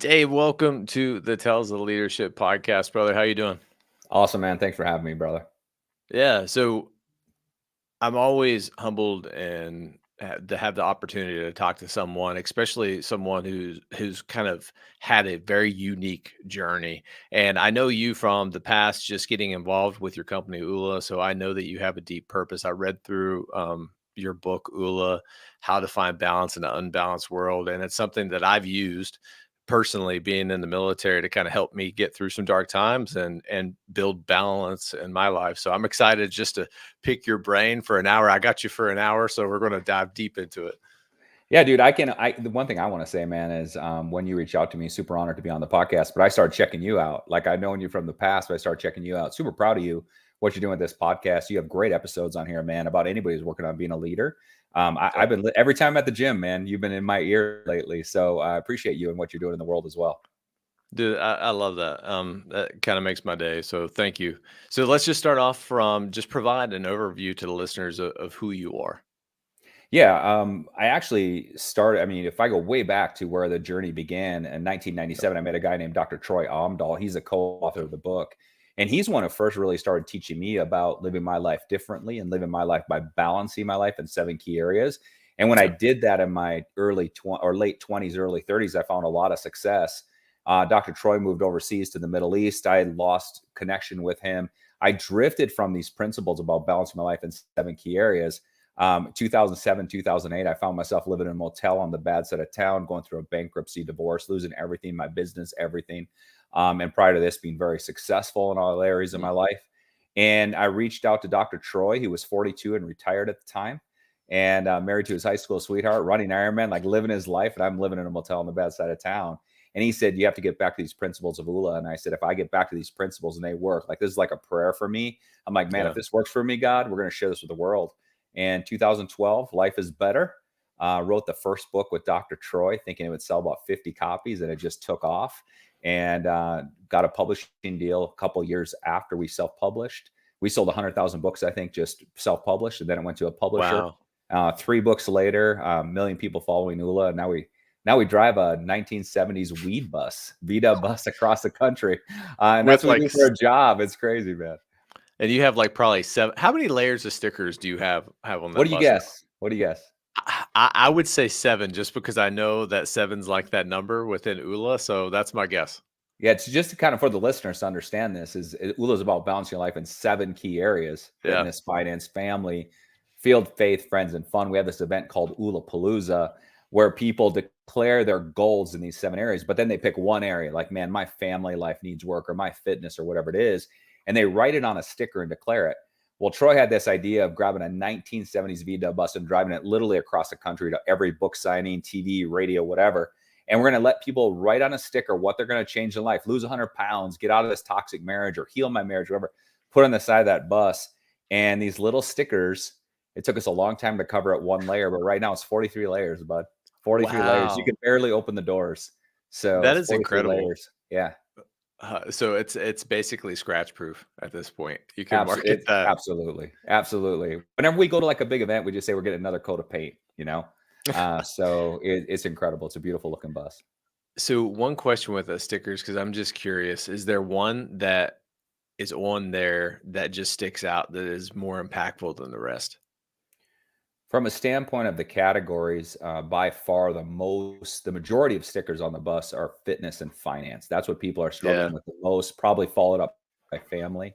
Dave, welcome to the Tales of Leadership podcast, brother. How you doing? Awesome, man. Thanks for having me, brother. Yeah, so I'm always humbled and to have the opportunity to talk to someone, especially someone who's kind of had a very unique journey. And I know you from the past, just getting involved with your company, Oola. So I know that you have a deep purpose. I read through your book, Oola, How to Find Balance in an Unbalanced World, and it's something that I've used personally, being in the military, to kind of help me get through some dark times and build balance in my life. So I'm excited just to pick your brain for an hour. I got you for an hour, so we're going to dive deep into it. Yeah, dude. The one thing I want to say, man, is when you reach out to me, super honored to be on the podcast. But I started checking you out. Like I've known you from the past, but I started checking you out. Super proud of you, what you're doing with this podcast. You have great episodes on here, man, about anybody who's working on being a leader. I've been every time at the gym, man. You've been in my ear lately, so I appreciate you and what you're doing in the world as well. Dude, I love that. That kind of makes my day. So thank you. So let's just start off from just provide an overview to the listeners of who you are. Yeah, I actually started. I mean, if I go way back to where the journey began in 1997, I met a guy named Dr. Troy Omdahl. He's a co-author of the book, and he's one who first really started teaching me about living my life differently and living my life by balancing my life in 7 key areas. And when I Yeah. did that in my late 20s, early 30s, I found a lot of success. Dr. Troy moved overseas to the Middle East. I had lost connection with him. I drifted from these principles about balancing my life in 7 key areas. 2007, 2008, I found myself living in a motel on the bad side of town, going through a bankruptcy, divorce, losing everything, my business, everything. And prior to this, being very successful in all areas of my life. And I reached out to Dr. Troy. He was 42 and retired at the time, and married to his high school sweetheart, running Ironman, like living his life. And I'm living in a motel on the bad side of town. And he said, you have to get back to these principles of Oola. And I said, if I get back to these principles and they work, like this is like a prayer for me. I'm like, man, Yeah. if this works for me, God, we're going to share this with the world. And 2012, Life is Better. Wrote the first book with Dr. Troy, thinking it would sell about 50 copies, and it just took off. And got a publishing deal a couple years after we self-published. We sold 100,000 books, I think, just self-published, and then it went to a publisher. Wow. 3 books later, a million people following Oola, and now we drive a 1970s weed bus, Vita bus across the country, and that's With what we like, do for a job. It's crazy, man. and you have like probably seven. How many layers of stickers do you have on What that do you bus now? guess? What do you guess? I would say seven, just because I know that seven's like that number within Oola. So that's my guess. Yeah, it's just to kind of for the listeners to understand this Ula is about balancing your life in 7 key areas: Yeah. fitness, finance, family, field, faith, friends, and fun. We have this event called Oola Palooza where people declare their goals in these 7 areas, but then they pick one area, like, man, my family life needs work, or my fitness, or whatever it is, and they write it on a sticker and declare it. Well, Troy had this idea of grabbing a 1970s VW bus and driving it literally across the country to every book signing, TV, radio, whatever. And we're going to let people write on a sticker what they're going to change in life: lose 100 pounds, get out of this toxic marriage, or heal my marriage, whatever. Put on the side of that bus. And these little stickers, it took us a long time to cover it one layer, but right now it's 43 layers, bud. 43 layers. You Wow. can barely open the doors. So That it's is 43 incredible. layers. Yeah. So it's basically scratch proof at this point. You can market It's that. absolutely. Absolutely. Whenever we go to like a big event, we just say we're getting another coat of paint, you know? So it's incredible. It's a beautiful looking bus. So one question with the stickers, because I'm just curious, is there one that is on there that just sticks out that is more impactful than the rest? From a standpoint of the categories, by far the majority of stickers on the bus are fitness and finance. That's what people are Yeah. struggling with the most, probably followed up by family.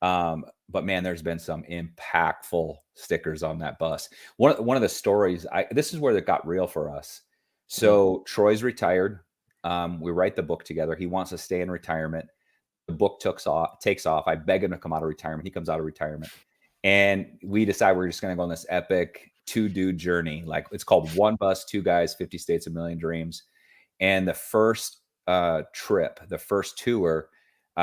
But man, there's been some impactful stickers on that bus. One of the stories, this is where it got real for us. Mhm. So Troy's retired. We write the book together. He wants to stay in retirement. The book takes off. I beg him to come out of retirement. He comes out of retirement. And we decide we're just going to go on this epic 2 dude journey. Like, it's called One Bus, Two Guys, 50 States, A Million Dreams. And the first trip, the first tour,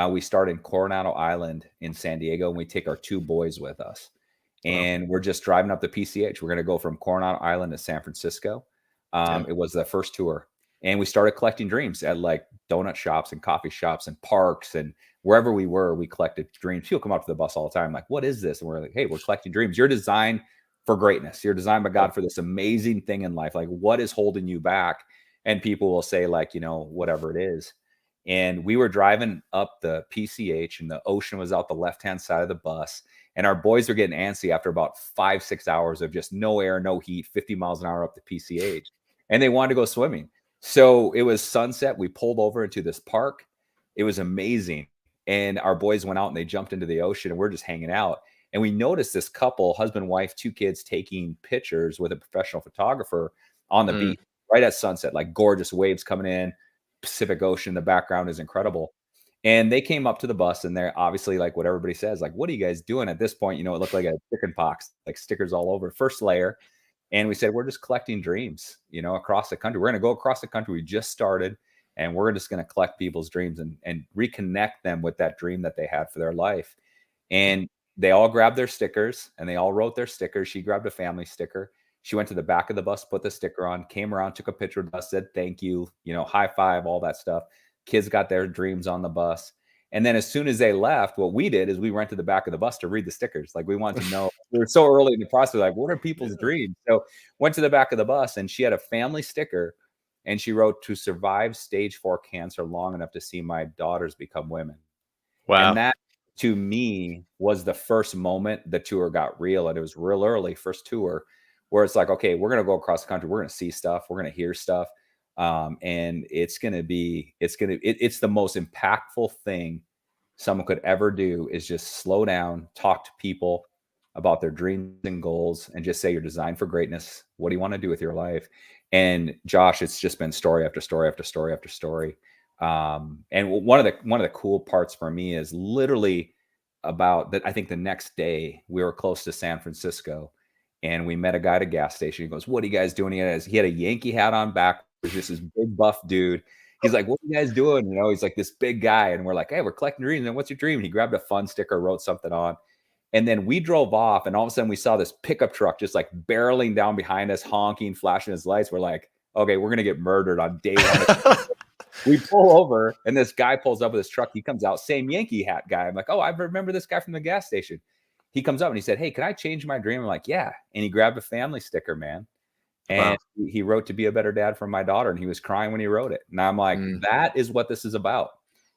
we start in Coronado Island in San Diego, and we take our 2 boys with us. Wow. And we're just driving up the PCH. We're going to go from Coronado Island to San Francisco. Yeah. It was the first tour. And we started collecting dreams at like donut shops and coffee shops and parks, and wherever we were, we collected dreams. People come up to the bus all the time, like, what is this? And we're like, hey, we're collecting dreams. You're designed for greatness. You're designed by Yeah. God for this amazing thing in life. Like, what is holding you back? and people will say like, whatever it is. And we were driving up the PCH and the ocean was out the left-hand side of the bus. And our boys were getting antsy after about 5, 6 hours of just no air, no heat, 50 miles an hour up the PCH. And they wanted to go swimming. So it was sunset. We pulled over into this park. It was amazing. And our boys went out and they jumped into the ocean and we're just hanging out. And we noticed this couple, husband, wife, 2 kids, taking pictures with a professional photographer on the Mm, beach right at sunset, like gorgeous waves coming in, Pacific Ocean. The background is incredible. And they came up to the bus and they're obviously like what everybody says, like, what are you guys doing at this point? It looked like a chicken pox, like stickers all over. First layer. And we said, we're just collecting dreams, across the country. We're going to go across the country. We just started and we're just going to collect people's dreams and reconnect them with that dream that they had for their life. mm, And they all grabbed their stickers and they all wrote their stickers. She grabbed a family sticker. She went to the back of the bus, put the sticker on, came around, took a picture with us, said thank you, high five, all that stuff. Kids got their dreams on the bus. And then as soon as they left, what we did is we went to the back of the bus to read the stickers. Like we wanted to know. We were so early in the process, like, what are people's yeah. dreams? So went to the back of the bus and she had a family sticker and she wrote, to survive stage 4 cancer long enough to see my daughters become women. And Wow. that to me was the first moment the tour got real. And it was real early, first tour, where it's like, okay, we're going to go across the country. We're going to see stuff. We're going to hear stuff. And it's going to be, it's the most impactful thing someone could ever do is just slow down, talk to people about their dreams and goals, and just say you're designed for greatness. What do you want to do with your life? And Josh, it's just been story after story after story after story. And one of the cool parts for me is literally about that. I think the next day we were close to San Francisco, and we met a guy at a gas station. He goes, "What are you guys doing?" He had a Yankee hat on back. Just this big buff dude. He's like, "What are you guys doing?" He's like this big guy, and we're like, "Hey, we're collecting dreams." And what's your dream? And he grabbed a fun sticker, wrote something on, and then we drove off. And all of a sudden, we saw this pickup truck just like barreling down behind us, honking, flashing his lights. We're like, "Okay, we're gonna get murdered on day one." We pull over, and this guy pulls up with his truck. He comes out, same Yankee hat guy. I'm like, "Oh, I remember this guy from the gas station." He comes up and he said, "Hey, can I change my dream?" I'm like, "Yeah." And he grabbed a family sticker, man. And Wow. he wrote, to be a better dad for my daughter. And he was crying when he wrote it. And I'm like, Mm. that is what this is about.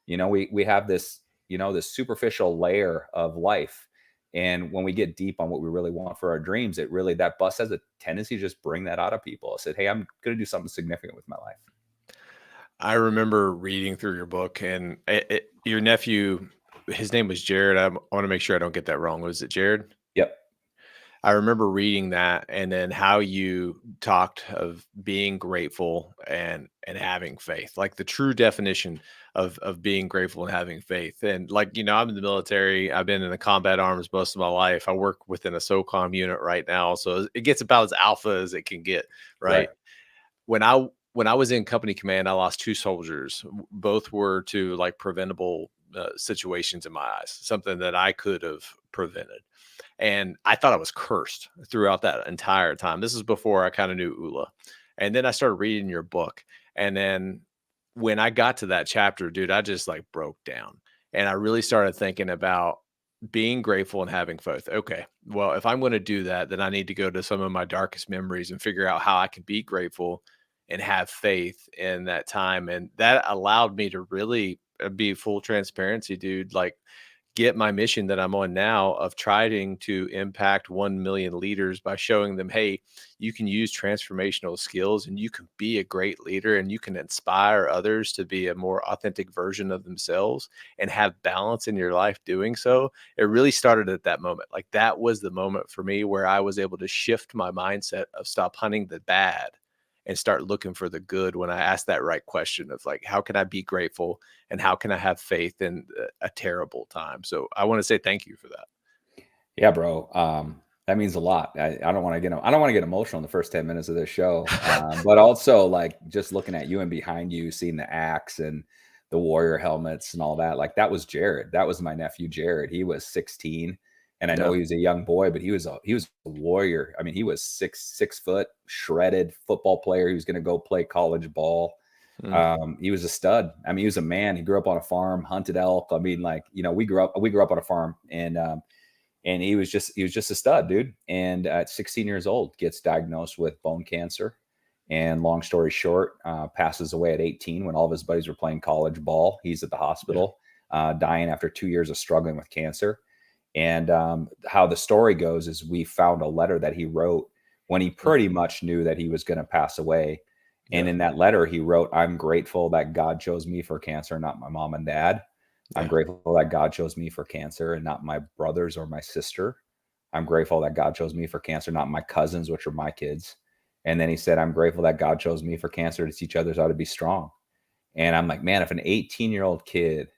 We have this, this superficial layer of life. And when we get deep on what we really want for our dreams, that bus has a tendency to just bring that out of people. I said, hey, I'm going to do something significant with my life. I remember reading through your book and your nephew, his name was Jared. I want to make sure I don't get that wrong. Was it Jared? Yep. I remember reading that and then how you talked of being grateful and having faith, like the true definition of being grateful and having faith. And like, I'm in the military. I've been in the combat arms most of my life. I work within a SOCOM unit right now. So it gets about as alpha as it can get, Right. right? When I was in company command, I lost 2 soldiers. Both were to like preventable situations in my eyes, something that I could have prevented. And I thought I was cursed throughout that entire time. This is before I kind of knew Oola. And then I started reading your book. And then when I got to that chapter, dude, I just like broke down. And I really started thinking about being grateful and having faith. Okay, well, if I'm going to do that, then I need to go to some of my darkest memories and figure out how I can be grateful and have faith in that time. And that allowed me to really be full transparency, dude. Like, get my mission that I'm on now of trying to impact 1 million leaders by showing them, hey, you can use transformational skills and you can be a great leader and you can inspire others to be a more authentic version of themselves and have balance in your life doing so. It really started at that moment. Like that was the moment for me where I was able to shift my mindset of stop hunting the bad and start looking for the good when I asked that right question of like, how can I be grateful and how can I have faith in a terrible time? So I want to say thank you for that. Yeah, bro. That means a lot. I don't want to get emotional in the first 10 minutes of this show. But also like just looking at you and behind you, seeing the axe and the warrior helmets and all that. Like that was Jared. That was my nephew Jared. He was 16. And I know Yeah. he was a young boy, but he was a warrior. I mean, he was 6 foot, shredded football player. He was going to go play college ball. Mm. He was a stud. I mean, he was a man. He grew up on a farm, hunted elk. I mean, like, we grew up on a farm, and he was just a stud, dude. And at 16 years old, gets diagnosed with bone cancer. And long story short, passes away at 18 when all of his buddies were playing college ball. He's at the Yeah. hospital, dying after 2 years of struggling with cancer. And how the story goes is we found a letter that he wrote when he Mm. pretty much knew that he was going to pass away. And Yeah. in that letter, he wrote, "I'm grateful that God chose me for cancer, not my mom and dad. I'm Yeah. grateful that God chose me for cancer and not my brothers or my sister. I'm grateful that God chose me for cancer, not my cousins, which are my kids." And then he said, "I'm grateful that God chose me for cancer to teach others how to be strong." And I'm like, man, if an 18-year-old kid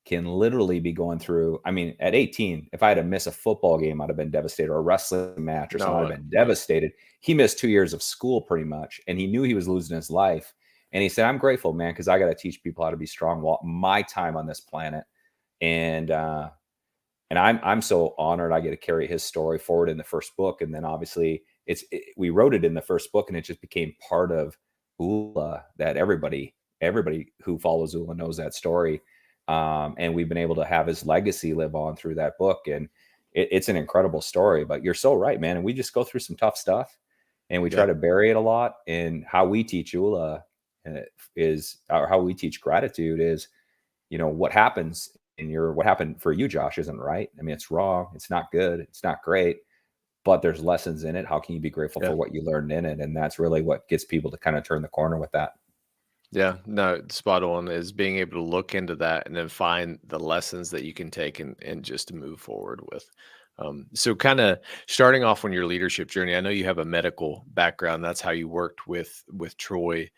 can literally be going through, I mean, at 18, if I had to miss a football game, I'd have been devastated, or a wrestling match or something, I'd No, have been yeah. devastated. He missed 2 years of school pretty much, and he knew he was losing his life. And he said, "I'm grateful, man, because I got to teach people how to be strong while my time on this planet." And I'm so honored I get to carry his story forward in the first book. And then obviously we wrote it in the first book, and it just became part of Oola, that everybody who follows Oola knows that story. And we've been able to have his legacy live on through that book. And it's an incredible story. But you're so right, man. And we just go through some tough stuff, and we try Yeah. to bury it a lot. And how we teach Oola is, or how we teach gratitude is, what happens in your, what happened for you, Josh, isn't right. I mean, it's wrong. It's not good. It's not great, but there's lessons in it. How can you be grateful Yeah. for what you learned in it? And that's really what gets people to kind of turn the corner with that. Yeah, no, spot on is being able to look into that and then find the lessons that you can take and just to move forward with. So kind of starting off on your leadership journey, I know you have a medical background. That's how you worked with Troy.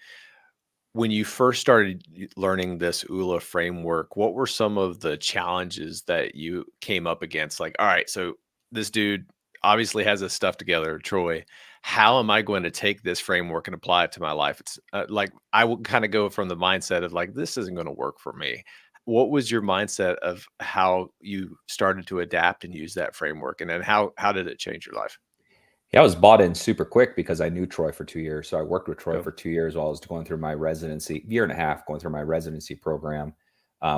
When you first started learning this ULA framework, what were some of the challenges that you came up against? Like, all right, so this dude obviously has this stuff together, Troy. How am I going to take this framework and apply it to my life? It's like I would kind of go from the mindset of like, this isn't going to work for me. What was your mindset of how you started to adapt and use that framework, and then how did it change your life? Yeah, I was bought in super quick because I knew Troy for 2 years. So I worked with Troy Yeah. for 2 years while I was going through my residency, year and a half going through my residency program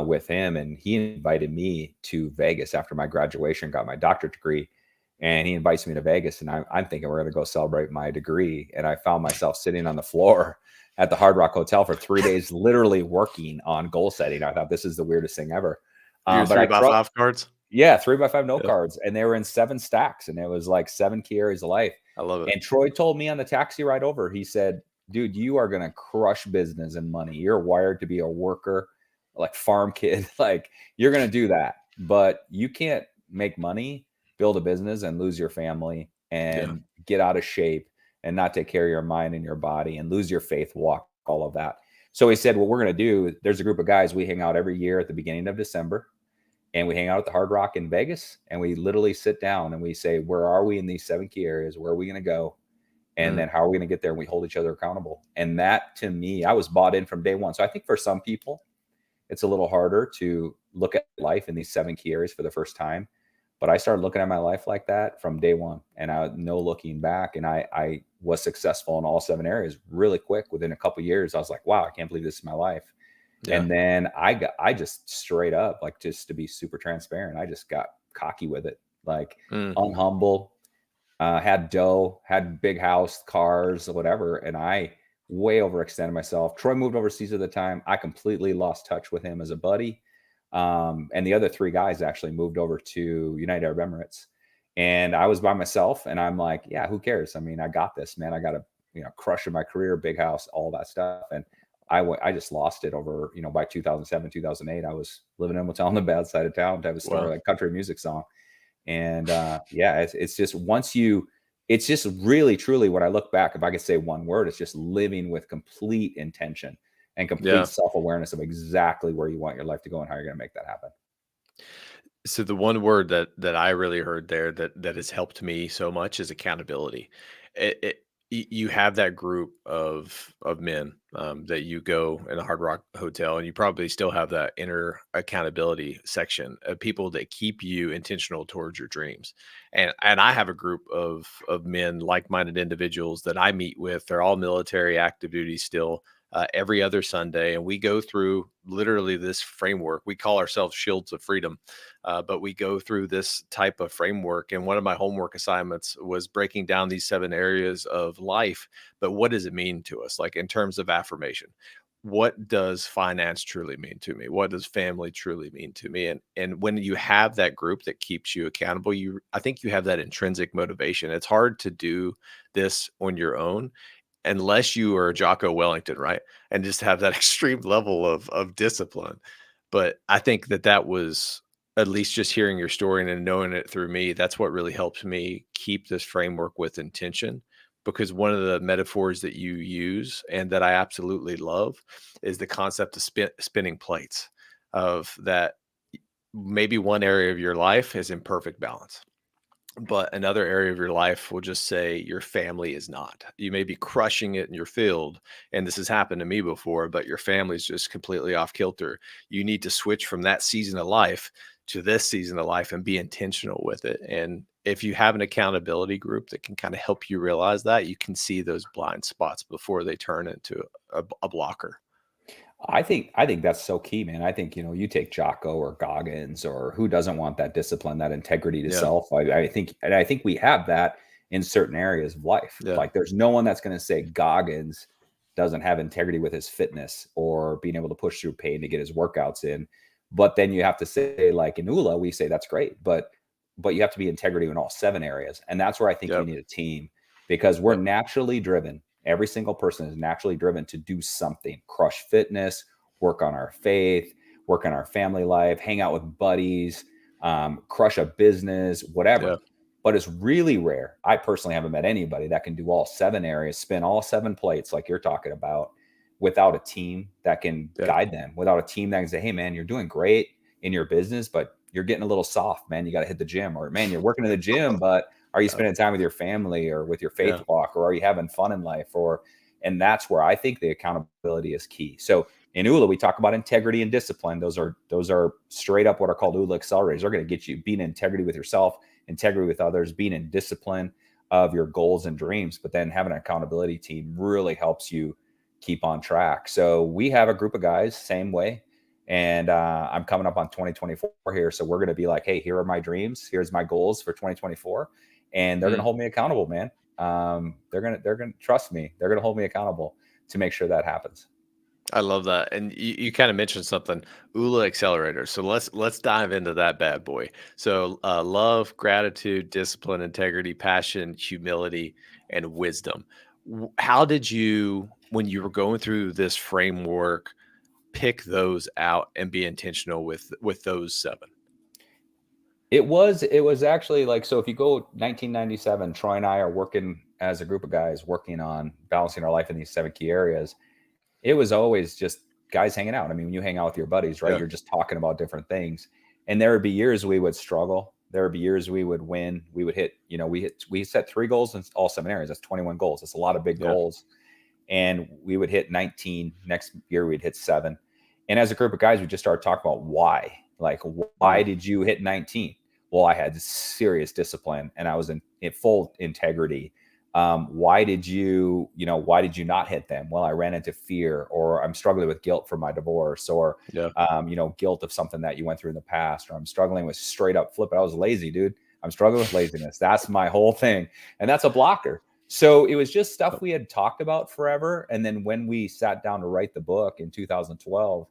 with him. And he invited me to Vegas after my graduation, got my doctorate degree. And he invites me to Vegas. And I'm thinking we're going to go celebrate my degree. And I found myself sitting on the floor at the Hard Rock Hotel for 3 days, literally working on goal setting. I thought this is the weirdest thing ever. Your But three I by trust, five cards. yeah, 3x5 note Yeah, cards, and they were in 7 stacks, and it was like 7 key areas of life. I love it. And Troy told me on the taxi ride over, he said, "Dude, you are gonna crush business and money. You're wired to be a worker, like farm kid. Like, you're gonna do that, but you can't make money, build a business, and lose your family, Yeah. and get out of shape, and not take care of your mind and your body, and lose your faith walk, all of that." So he said, "What we're gonna do, there's a group of guys, we hang out every year at the beginning of December, and we hang out at the Hard Rock in Vegas, and we literally sit down and we say, where are we in these 7 key areas? Where are we going to go? And Mm, then how are we going to get there?" And we hold each other accountable. And that, to me, I was bought in from day one. So I think for some people, it's a little harder to look at life in these 7 key areas for the first time. But I started looking at my life like that from day one, and I no looking back. And I was successful in all 7 areas really quick. Within a couple of years, I was like, wow, I can't believe this is my life. yeah. And then I just straight up, like, just to be super transparent, I just got cocky with it, like Mm, unhumble, had dough, had big house, cars, whatever. And I way overextended myself. Troy moved overseas at the time. I completely lost touch with him as a buddy. And the other 3 guys actually moved over to United Arab Emirates. And I was by myself, and I'm like, yeah, who cares? I mean, I got this, man. I got to, crushing my career, big house, all that stuff. And I just lost it over, by 2007, 2008, I was living in a motel on the bad side of town, to have a story wow. like country music song. And yeah, it's just once you, it's just really truly, when I look back, if I could say one word, it's just living with complete intention and complete Yeah. self-awareness of exactly where you want your life to go and how you're going to make that happen. So the one word that I really heard there that has helped me so much is accountability. You have that group of men that you go in a Hard Rock hotel, and you probably still have that inner accountability section of people that keep you intentional towards your dreams. And I have a group of men, like minded individuals that I meet with. They're all military, active duty still. every other Sunday, and we go through literally this framework. We call ourselves Shields of Freedom, but we go through this type of framework. And one of my homework assignments was breaking down these 7 areas of life. But what does it mean to us, like in terms of affirmation? What does finance truly mean to me? What does family truly mean to me? And when you have that group that keeps you accountable, I think you have that intrinsic motivation. It's hard to do this on your own unless you are Jocko Wellington, right? And just have that extreme level of discipline. But I think that that was, at least just hearing your story and then knowing it through me, that's what really helps me keep this framework with intention. Because one of the metaphors that you use and that I absolutely love is the concept of spinning plates, of that maybe one area of your life is in perfect balance, but another area of your life will just say your family is not. You may be crushing it in your field, and this has happened to me before, but your family's just completely off kilter. You need to switch from that season of life to this season of life and be intentional with it. And if you have an accountability group that can kind of help you realize that, you can see those blind spots before they turn into a blocker. I think that's so key, man. I think, you take Jocko or Goggins, or who doesn't want that discipline, that integrity to Yeah. self. I think we have that in certain areas of life. Yeah. Like there's no one that's going to say Goggins doesn't have integrity with his fitness or being able to push through pain to get his workouts in. But then you have to say, like in Oola, we say that's great, but you have to be integrity in all 7 areas. And that's where I think you Yep. need a team, because we're Yep. naturally driven. Every single person is naturally driven to do something, crush fitness, work on our faith, work on our family life, hang out with buddies, crush a business, Yeah. whatever. But it's really rare. I personally haven't met anybody that can do all 7 areas, spin all 7 plates like you're talking about, without a team that can Yeah. guide them, without a team that can say, hey, man, you're doing great in your business, but you're getting a little soft, man. You got to hit the gym. Or, man, you're working in the gym, but are you Yeah. spending time with your family or with your faith Yeah. walk? Or are you having fun in life? And that's where I think the accountability is key. So in Oola, we talk about integrity and discipline. Those are straight up what are called Oola accelerators. They're going to get you being in integrity with yourself, integrity with others, being in discipline of your goals and dreams. But then having an accountability team really helps you keep on track. So we have a group of guys, same way. And I'm coming up on 2024 here. So we're going to be like, hey, here are my dreams. Here's my goals for 2024. And they're going to Mm. hold me accountable, man. They're going to trust me. They're going to hold me accountable to make sure that happens. I love that. And you kind of mentioned something, Oola Accelerator. So let's dive into that bad boy. So love, gratitude, discipline, integrity, passion, humility, and wisdom. How did you, when you were going through this framework, pick those out and be intentional with those 7? It was actually like, so if you go 1997, Troy and I are working as a group of guys working on balancing our life in these 7 key areas. It was always just guys hanging out. I mean, when you hang out with your buddies, right, Yeah. you're just talking about different things. And there would be years we would struggle. There would be years we would win. We would hit, we set 3 goals in all 7 areas. That's 21 goals. That's a lot of big Yeah. goals. And we would hit 19. Next year we'd hit 7. And as a group of guys, we just started talking about why. Like, why Mm. did you hit 19? Well, I had serious discipline and I was in full integrity. Why did you not hit them? Well, I ran into fear, or I'm struggling with guilt from my divorce, or Yeah. guilt of something that you went through in the past, or I'm struggling with straight up flip. I was lazy, dude. I'm struggling with laziness. That's my whole thing. And that's a blocker. So it was just stuff Yep. we had talked about forever. And then when we sat down to write the book in 2012,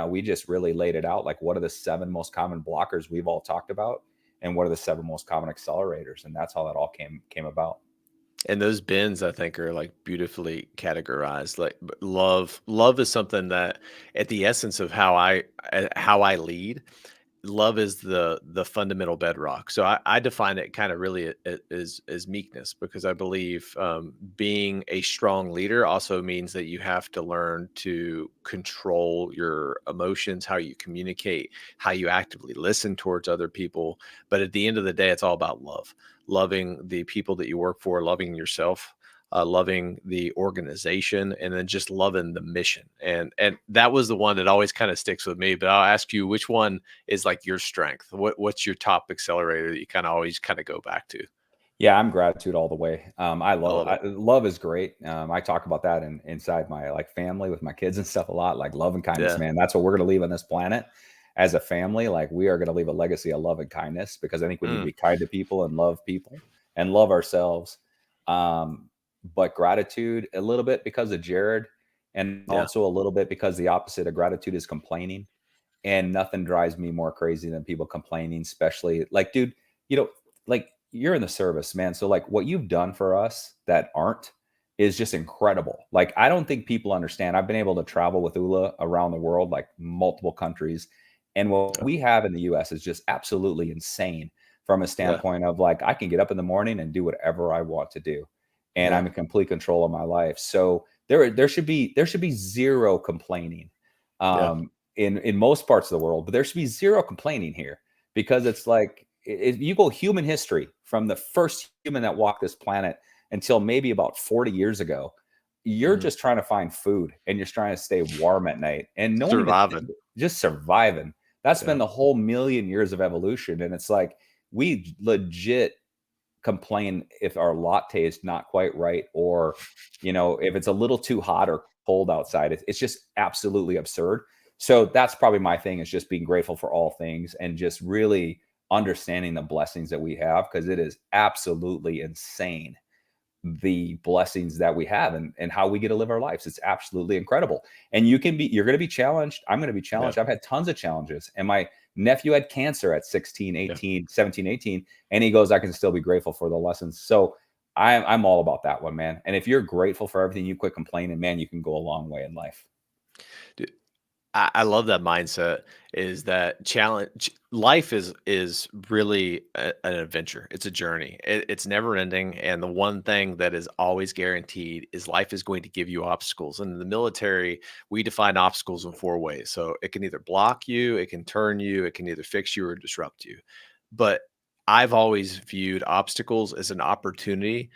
we just really laid it out. Like, what are the 7 most common blockers we've all talked about? And what are the 7 most common accelerators? And that's how that all came about. And those bins, I think, are like beautifully categorized. Like love is something that, at the essence of how I lead, love is the fundamental bedrock. So I define it kind of really as meekness, because I believe being a strong leader also means that you have to learn to control your emotions, how you communicate, how you actively listen towards other people. But at the end of the day, it's all about love, loving the people that you work for, loving yourself, loving the organization, and then just loving the mission. And that was the one that always kind of sticks with me. But I'll ask you, which one is like your strength? What's your top accelerator that you kind of always kind of go back to? Yeah, I'm gratitude all the way. I love it. Love is great. I talk about that inside my like family with my kids and stuff a lot. Like love and kindness, Yeah. man. That's what we're gonna leave on this planet as a family. Like we are gonna leave a legacy of love and kindness because I think we need to Mm, be kind to people and love ourselves. Um, but gratitude a little bit because of Jared, and yeah. also a little bit because the opposite of gratitude is complaining. And nothing drives me more crazy than people complaining, especially like, dude, you know, like you're in the service, man. So like what you've done for us that aren't is just incredible. Like I don't think people understand. I've been able to travel with Oola around the world, like multiple countries. And what Yeah. we have in the US is just absolutely insane from a Yeah. standpoint of like I can get up in the morning and do whatever I want to do. And Yeah. I'm in complete control of my life. So there should be zero complaining. Yeah. In most parts of the world, but there should be zero complaining here because it's like you go human history from the first human that walked this planet until maybe about 40 years ago. You're Mhm. just trying to find food and you're trying to stay warm at night and no one even Surviving. just surviving. That's been Yeah. the whole million years of evolution. And it's like we legit complain if our latte is not quite right or if it's a little too hot or cold outside. It's just absolutely absurd. So that's probably my thing, is just being grateful for all things and just really understanding the blessings that we have, because it is absolutely insane the blessings that we have and how we get to live our lives. It's absolutely incredible. And you're going to be challenged. I'm going to be Yeah. challenged. I've had tons of challenges. And my nephew had cancer at 16, Yeah. 18, 17, 18. And he goes, I can still be grateful for the lessons. So I'm all about that one, man. And if you're grateful for everything, you quit complaining, man, you can go a long way in life. Dude, I love that mindset. Is that challenge? Life is really an adventure. It's a journey. It's never ending, and the one thing that is always guaranteed is life is going to give you obstacles. And in the military, we define obstacles in four ways. So it can either block you, it can turn you, it can either fix you or disrupt you. But I've always viewed obstacles as an opportunity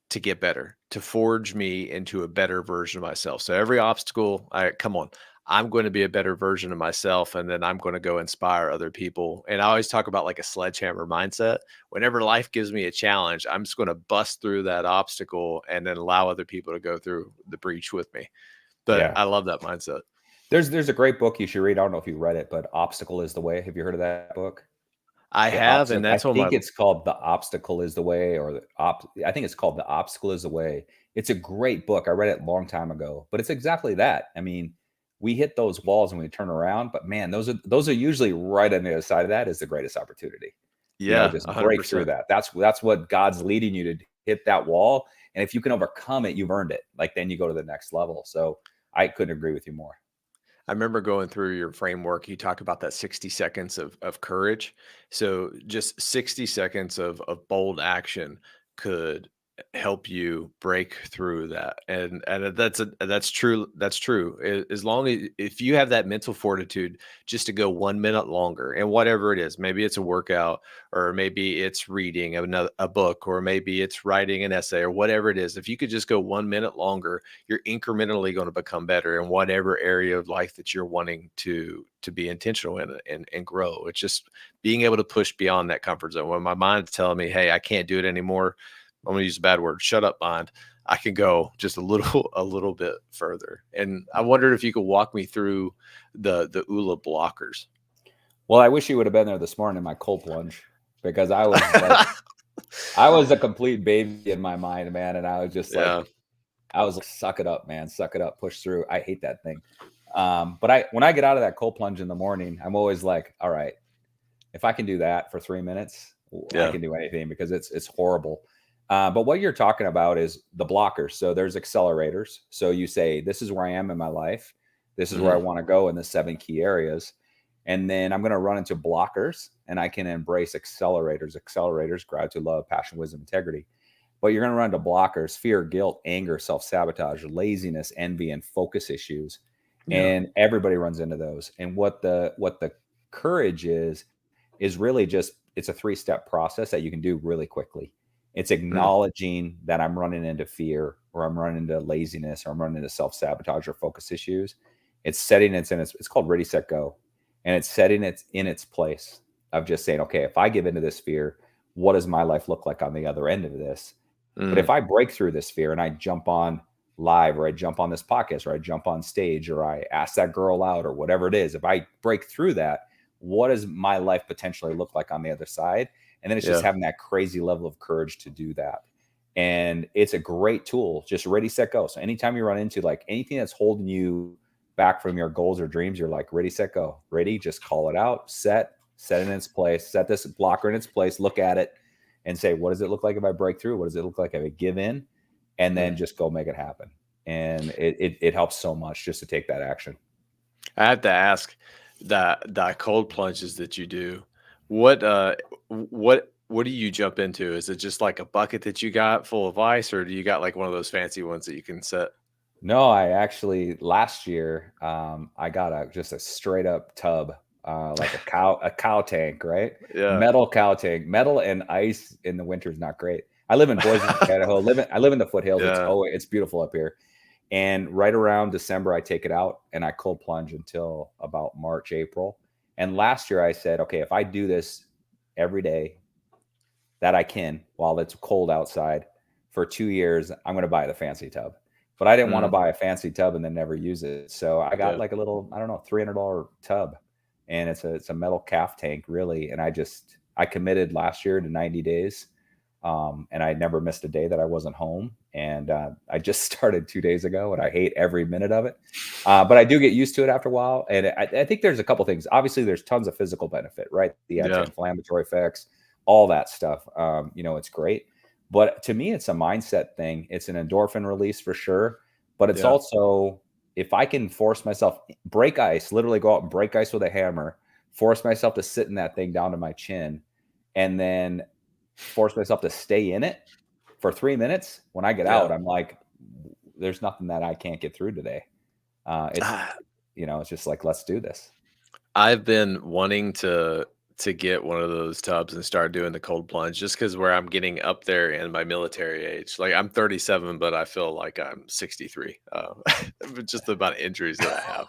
to get better, to forge me into a better version of myself. So every obstacle, I come on, I'm going to be a better version of myself, and then I'm going to go inspire other people. And I always talk about like a sledgehammer mindset. Whenever life gives me a challenge, I'm just going to bust through that obstacle and then allow other people to go through the breach with me. But Yeah. I love that mindset. There's a great book you should read. I don't know if you read it, but Obstacle is the Way. Have you heard of that book? I have, and I that's on think my it's called The Obstacle is the Way, or I think it's called The Obstacle is the Way. It's a great book. I read it a long time ago, but it's exactly that. I mean, we hit those walls and we turn around, but man, those are usually right on the other side of that is the greatest opportunity. yeah, Just break through 100%. that. That's what God's leading you to hit that wall. And if you can overcome it, you've earned it. Like then you go to the next level. So I couldn't agree with you more. I remember going through your framework. You talk about that 60 seconds of courage. So just 60 seconds of bold action could help you break through that. And that's true. That's true. As long as if you have that mental fortitude just to go 1 minute longer and whatever it is, maybe it's a workout or maybe it's reading a book or maybe it's writing an essay or whatever it is. If you could just go 1 minute longer, you're incrementally going to become better in whatever area of life that you're wanting to be intentional in and grow. It's just being able to push beyond that comfort zone. When my mind's telling me, "Hey, I can't do it anymore," I'm going to use a bad word. Shut up, mind. I can go just a little a little bit further. And I wondered if you could walk me through the Oola blockers. Well, I wish you would have been there this morning in my cold plunge, because I was a complete baby in my mind, man. And I was just like, Yeah, suck it up, man, suck it up, push through. I hate that thing. But when I get out of that cold plunge in the morning, I'm always like, all right, if I can do that for 3 minutes, I yeah, can do anything, because it's horrible. But what you're talking about is the blockers. So there's accelerators. So you say, this is where I am in my life. This is where I mhm, want to go in the 7 key areas. And then I'm going to run into blockers, and I can embrace accelerators. Accelerators, gratitude, love, passion, wisdom, integrity. But you're going to run into blockers: fear, guilt, anger, self sabotage, laziness, envy, and focus issues. yeah, And everybody runs into those. And what the courage is really just, it's a 3-step process that you can do really quickly. It's mm, acknowledging that I'm running into fear, or I'm running into laziness, or I'm running into self sabotage or focus issues. It's setting it's called ready, set, go. And it's setting it in its place of just saying, okay, if I give into this fear, what does my life look like on the other end of this? But if Mm, I break through this fear and I jump on live, or I jump on this podcast, or I jump on stage, or I ask that girl out, or whatever it is, if I break through that, what does my life potentially look like on the other side? And then it's just yeah. having that crazy level of courage to do that. And it's a great tool, just ready, set, go. So anytime you run into like anything that's holding you back from your goals or dreams, you're like, ready, set, go. Ready, just call it out, set it in its place, set this blocker in its place, look at it and say, what does it look like if I break through? What does it look like if I give in? And then Mm. just go make it happen. And it helps so much just to take that action. I have to ask that cold plunges that you do, what what do you jump into? Is it just like a bucket that you got full of ice, or do you got like one of those fancy ones that you can set? No, I actually last year I got a just a straight up tub, like a cow tank, right? Yeah. Metal cow tank, metal and ice in the winter is not great. I live in Boise, Idaho. I live in the foothills. Yeah. It's beautiful up here. And right around December, I take it out and I cold plunge until about March, April. And last year I said, okay, if I do this every day that I can while it's cold outside for 2 years, I'm going to buy the fancy tub. But I didn't want to Mm, buy a fancy tub and then never use it. So I got yeah. like a little, I don't know, $300 tub, and it's a metal calf tank really. And I committed last year to 90 days. And I never missed a day that I wasn't home. And I just started 2 days ago, and I hate every minute of it. But I do get used to it after a while. And I think there's a couple things. Obviously, there's tons of physical benefit, right? The Yeah. anti-inflammatory effects, all that stuff. It's great. But to me, it's a mindset thing. It's an endorphin release for sure. But it's Yeah. also, if I can force myself, break ice, literally go out and break ice with a hammer, force myself to sit in that thing down to my chin, and then force myself to stay in it for 3 minutes. When I get Yeah. out, I'm like, there's nothing that I can't get through today. It's, Ah, it's just like, let's do this. I've been wanting to get one of those tubs and start doing the cold plunge just because where I'm getting up there in my military age. Like I'm 37, but I feel like I'm 63. With just the amount of injuries that I have.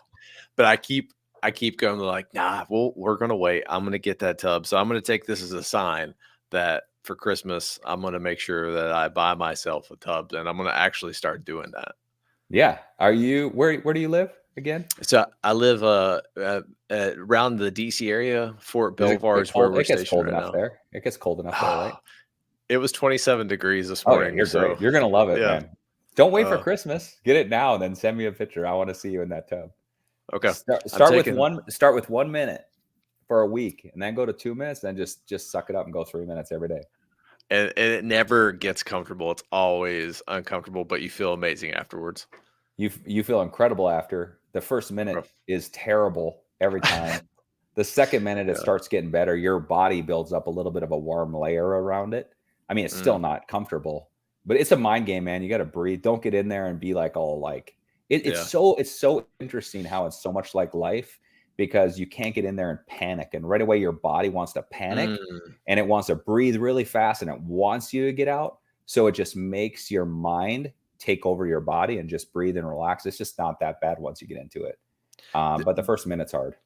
But I keep going like, nah, we're gonna wait. I'm gonna get that tub. So I'm gonna take this as a sign that for Christmas, I'm gonna make sure that I buy myself a tub and I'm gonna actually start doing that. Yeah. Where do you live again? So I live around the DC area. Fort Does it Belvoir get is where cold? we're It gets stationed cold right enough now. there. It gets cold enough there, right? It was 27 degrees this Oh yeah, morning, you're so great. You're gonna love it, yeah. man. Don't wait for Uh, Christmas. Get it now and then send me a picture. I want to see you in that tub. okay. Start I'm start with taking one start with 1 minute for a week, and then go to 2 minutes, then just suck it up and go 3 minutes every day. and it never gets comfortable. It's always uncomfortable, but you feel amazing afterwards. You feel incredible after. The first minute Okay. is terrible every time. The second minute it Yeah. starts getting better. Your body builds up a little bit of a warm layer around it. I mean, it's still Mm, not comfortable, but it's a mind game, man. You got to breathe. Don't get in there and be like all like yeah. it's so interesting how it's so much like life, because you can't get in there and panic, and right away your body wants to panic Mm. and it wants to breathe really fast and it wants you to get out. So it just makes your mind take over your body and just breathe and relax. It's just not that bad once you get into it. But the first minute's hard.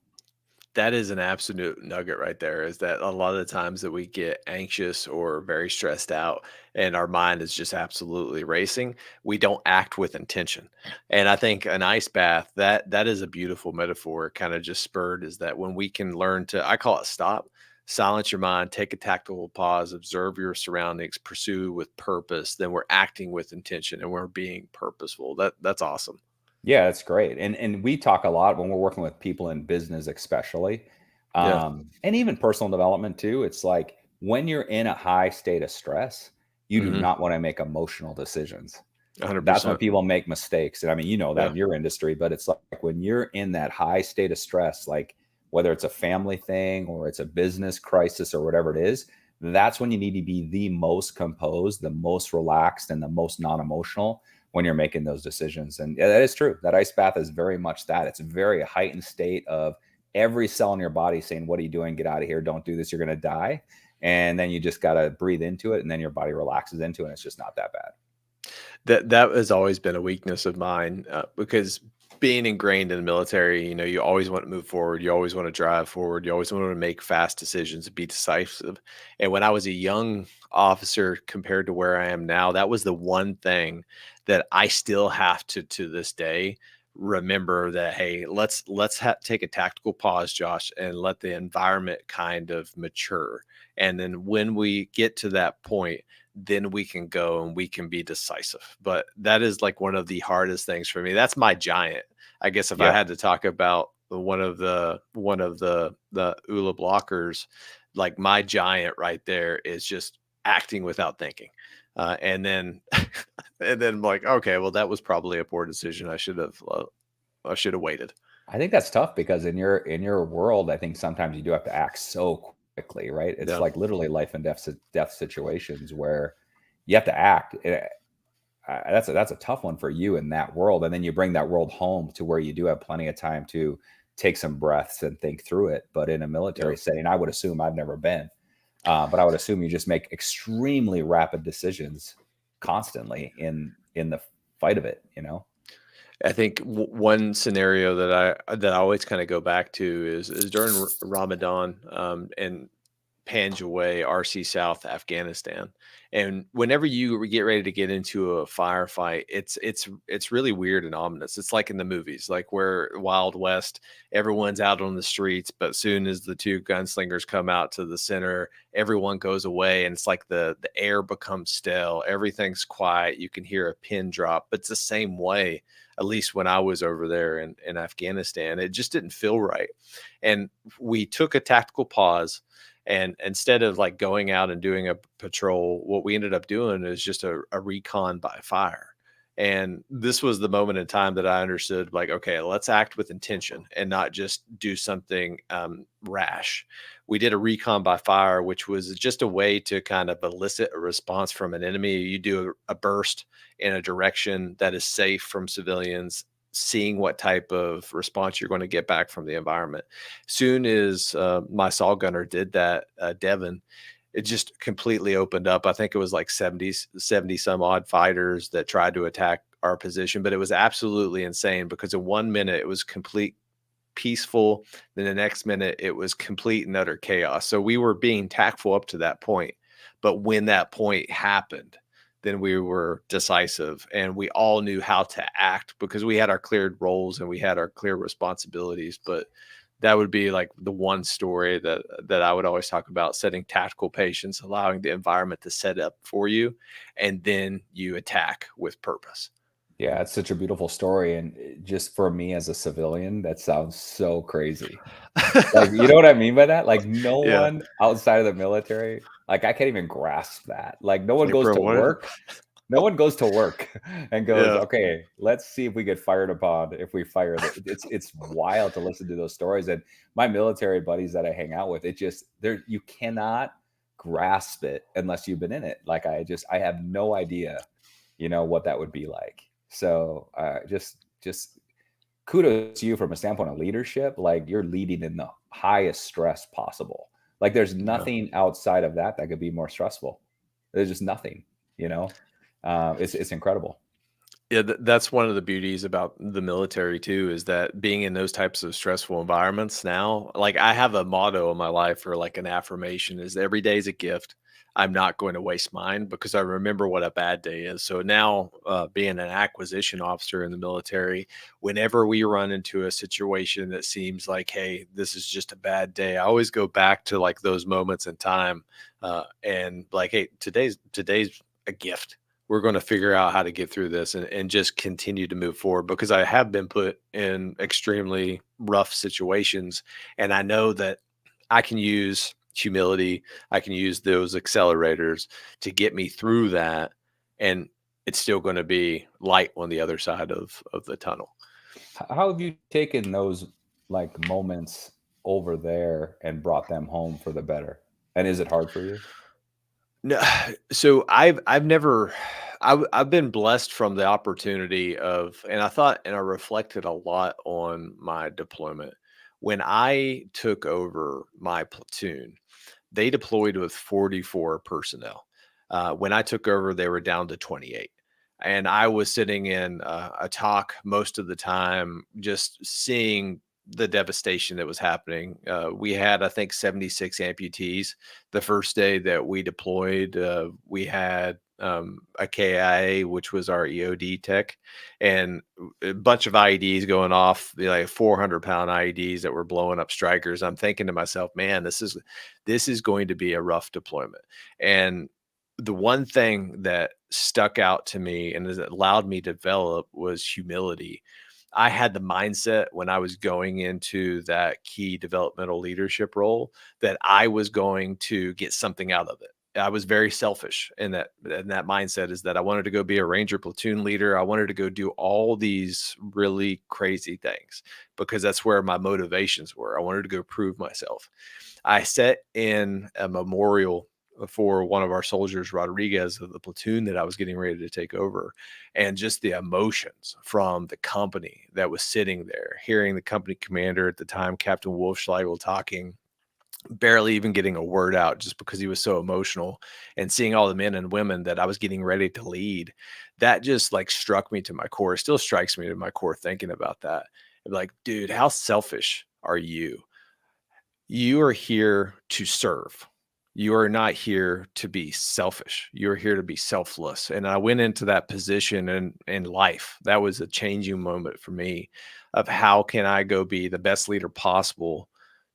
That is an absolute nugget right there, is that a lot of the times that we get anxious or very stressed out and our mind is just absolutely racing, we don't act with intention. And I think an ice bath, that is a beautiful metaphor, kind of just spurred, is that when we can learn to, I call it stop, silence your mind, take a tactical pause, observe your surroundings, pursue with purpose, then we're acting with intention and we're being purposeful. That's awesome. Yeah, that's great. And we talk a lot when we're working with people in business, especially, Yeah. and even personal development too. It's like when you're in a high state of stress, you do Hmm. not want to make emotional decisions. That's when 100%. people make mistakes. And I mean, you know that Yeah. in your industry, but it's like when you're in that high state of stress, like whether it's a family thing or it's a business crisis or whatever it is, that's when you need to be the most composed, the most relaxed, and the most non emotional when you're making those decisions. And yeah, that is true. That ice bath is very much that. It's a very heightened state of every cell in your body saying, what are you doing? Get out of here. Don't do this. You're going to die. And then you just got to breathe into it. And then your body relaxes into it. And it's just not that bad. That has always been a weakness of mine, because being ingrained in the military, you always want to move forward. You always want to drive forward. You always want to make fast decisions and be decisive. And when I was a young officer compared to where I am now, that was the one thing that I still have to this day remember that, hey, let's take a tactical pause, Josh, and let the environment kind of mature. And then when we get to that point, then we can go and we can be decisive. But that is like one of the hardest things for me. That's my giant. I guess if I Yep. had to talk about one of the Oola blockers, like my giant right there is just acting without thinking. And then and then I'm like, okay, well, that was probably a poor decision. I should have waited. I think that's tough because in your world, I think sometimes you do have to act so quickly, right? It's Yeah. like literally life and death situations where you have to act. That's a tough one for you in that world, and then you bring that world home to where you do have plenty of time to take some breaths and think through it. But in a Yeah. military setting, I would assume I've never been, but I would assume you just make extremely rapid decisions constantly in the fight of it. You know? I think one scenario that I always kind of go back to is during Ramadan, and Panjway, RC South, Afghanistan. And whenever you get ready to get into a firefight, it's really weird and ominous. It's like in the movies, like where Wild West, everyone's out on the streets, but soon as the two gunslingers come out to the center, everyone goes away, and it's like the air becomes stale, everything's quiet, you can hear a pin drop. But it's the same way, at least when I was over there in Afghanistan. It just didn't feel right. And we took a tactical pause, and instead of like going out and doing a patrol, what we ended up doing is just a recon by fire. And this was the moment in time that I understood, like, okay, let's act with intention and not just do something rash. We did a recon by fire, which was just a way to kind of elicit a response from an enemy. You do a burst in a direction that is safe from civilians, seeing what type of response you're going to get back from the environment. Soon as my saw gunner did that, Devin, it just completely opened up. I think it was like 70 some odd fighters that tried to attack our position, but it was absolutely insane because in 1 minute it was complete peaceful. Then the next minute it was complete and utter chaos. So we were being tactful up to that point. But when that point happened, then we were decisive and we all knew how to act because we had our cleared roles and we had our clear responsibilities. But that would be like the one story that I would always talk about: setting tactical patience, allowing the environment to set up for you, and then you attack with purpose. Yeah, it's such a beautiful story, and just for me as a civilian, that sounds so crazy. Like, you know what I mean by that? Like, no Yeah. one outside of the military, like, I can't even grasp that. Like, no one Like, goes bro, to what? work. No one goes to work and goes, Yeah. "Okay, let's see if we get fired upon if we fire the." It's wild to listen to those stories, and my military buddies that I hang out with, it just there you cannot grasp it unless you've been in it. Like, I have no idea, what that would be like. So, just kudos to you from a standpoint of leadership. Like, you're leading in the highest stress possible. Like, there's Yeah. nothing outside of that that could be more stressful. There's just nothing, it's incredible. Yeah, that's one of the beauties about the military too, is that being in those types of stressful environments now, like I have a motto in my life, or like an affirmation, is every day is a gift. I'm not going to waste mine because I remember what a bad day is. So now, being an acquisition officer in the military, whenever we run into a situation that seems like, hey, this is just a bad day, I always go back to like those moments in time, and like, hey, today's a gift. We're going to figure out how to get through this, and just continue to move forward, because I have been put in extremely rough situations. And I know that I can use humility, I can use those accelerators to get me through that. And it's still going to be light on the other side of the tunnel. How have you taken those, like, moments over there and brought them home for the better? And is it hard for you? No, so I've never I've been blessed from the opportunity of, and I thought, and I reflected a lot on my deployment. When I took over my platoon, they deployed with 44 personnel. When I took over, they were down to 28. and I was sitting in a talk most of the time, just seeing the devastation that was happening. We had, I think, 76 amputees the first day that we deployed. We had a KIA, which was our EOD tech, and a bunch of IEDs going off, like 400-pound IEDs that were blowing up strikers. I'm thinking to myself, man, this is going to be a rough deployment. And the one thing that stuck out to me and has allowed me to develop was humility. I had the mindset when I was going into that key developmental leadership role that I was going to get something out of it. I was very selfish in that mindset, is that I wanted to go be a Ranger platoon leader. I wanted to go do all these really crazy things because that's where my motivations were. I wanted to go prove myself. I sat in a memorial for one of our soldiers, Rodriguez, of the platoon that I was getting ready to take over. And just the emotions from the company that was sitting there, hearing the company commander at the time, Captain Wolfschleigel, talking, barely even getting a word out just because he was so emotional, and seeing all the men and women that I was getting ready to lead, that just like struck me to my core. It still strikes me to my core thinking about that. I'm like, dude, how selfish are you? You are here to serve. You are not here to be selfish. You're here to be selfless. And I went into that position in life. That was a changing moment for me of how can I go be the best leader possible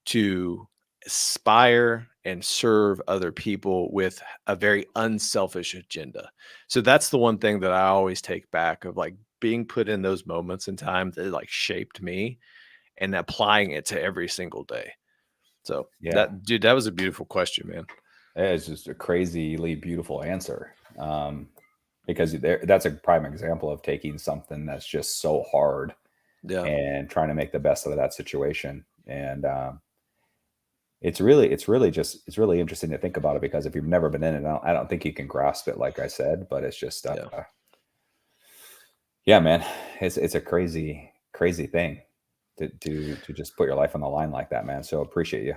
to aspire and serve other people with a very unselfish agenda. So that's the one thing that I always take back of like being put in those moments in time that like shaped me and applying it to every single day. So Yeah. that, dude, that was a beautiful question, man. It's just a crazily beautiful answer. Because that's a prime example of taking something that's just so hard Yeah. and trying to make the best out of that situation. And it's really interesting to think about it, because if you've never been in it, I don't think you can grasp it, like I said. But it's just, Yeah. yeah, man, it's a crazy thing to just put your life on the line like that, man. So appreciate you.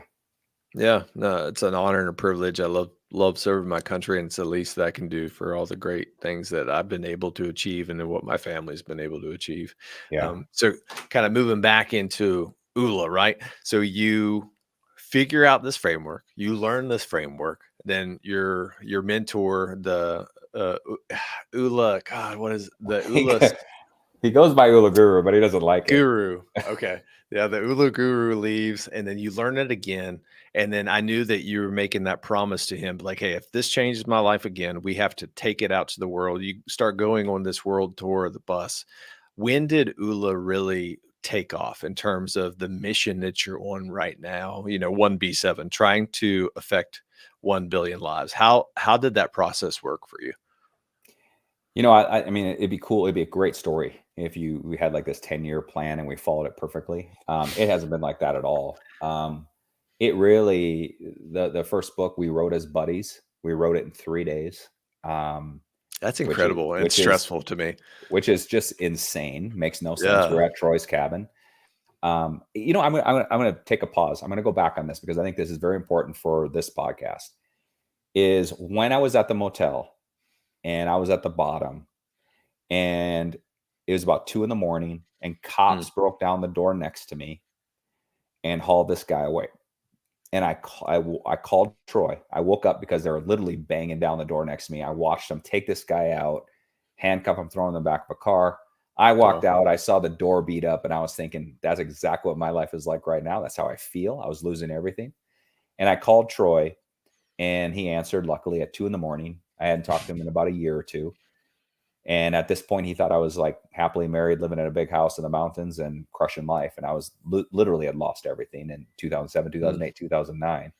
Yeah. No, it's an honor and a privilege. I love serving my country, and it's the least that I can do for all the great things that I've been able to achieve and then what my family's been able to achieve. Yeah. So kind of moving back into Oola, right? So you figure out this framework, you learn this framework, then your mentor, the Oola, God, what is the he Oola he goes by Ula Guru, but he doesn't like it. Guru? Okay. Yeah, the Ula Guru leaves, and then you learn it again. And then I knew that you were making that promise to him, like, hey, if this changes my life again, we have to take it out to the world. You start going on this world tour of the bus. When did Ula really take off in terms of the mission that you're on right now? 1B7, trying to affect 1 billion lives. How did that process work for you? I mean, it'd be cool. It'd be a great story if we had like this 10-year plan and we followed it perfectly. It hasn't been like that at all. It really, the first book we wrote as buddies. We wrote it in 3 days, um, That's which is incredible and which is stressful to me. which is just insane. Makes no sense. We're Yeah. at Troy's cabin. I'm gonna take a pause. I'm gonna go back on this because I think this is very important for this podcast. Is when I was at the motel and I was at the bottom, and it was about 2 in the morning, and Mm, cops broke down the door next to me and hauled this guy away. And I called Troy. I woke up because they were literally banging down the door next to me. I watched them take this guy out, handcuff him, throw him in the back of a car. I walked wow. out. I saw the door beat up, and I was thinking, that's exactly what my life is like right now. That's how I feel. I was losing everything. And I called Troy, and he answered, luckily, at 2 in the morning. I hadn't talked to him in about a year or two. And at this point, he thought I was like happily married, living in a big house in the mountains and crushing life. And I was literally had lost everything in 2007, Mm, 2008, 2009.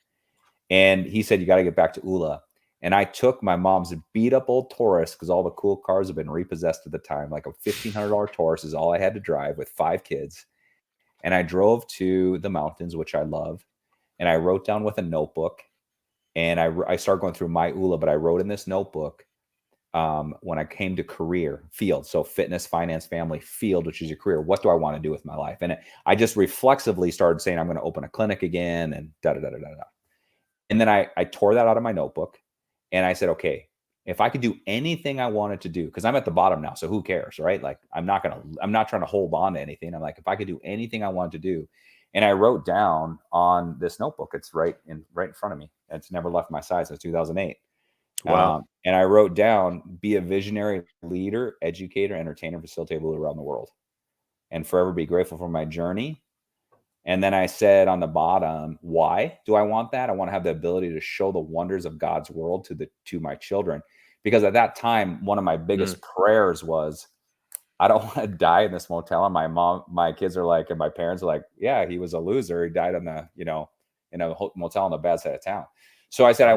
And he said, you got to get back to Oola. And I took my mom's beat up old Taurus, because all the cool cars have been repossessed at the time. Like a $1,500 Taurus is all I had to drive with 5 kids. And I drove to the mountains, which I love. And I wrote down with a notebook. And I started going through my Oola, but I wrote in this notebook, when I came to career field. So fitness, finance, family, field, which is your career. What do I want to do with my life? And I just reflexively started saying, I'm going to open a clinic again, and da da da da da. And then I tore that out of my notebook, and I said, okay, if I could do anything I wanted to do, because I'm at the bottom now, so who cares, right? Like I'm not trying to hold on to anything. I'm like, if I could do anything I wanted to do, and I wrote down on this notebook, it's right in front of me. It's never left my side since 2008. Wow. And I wrote down, be a visionary leader, educator, entertainer, facilitator around the world, and forever be grateful for my journey. And then I said on the bottom, why do I want that? I want to have the ability to show the wonders of God's world to my children. Because at that time, one of my Mm, biggest prayers was, I don't want to die in this motel. And my kids are like, and my parents are like, yeah, he was a loser. He died on in a motel on the bad side of town. So I said, wow.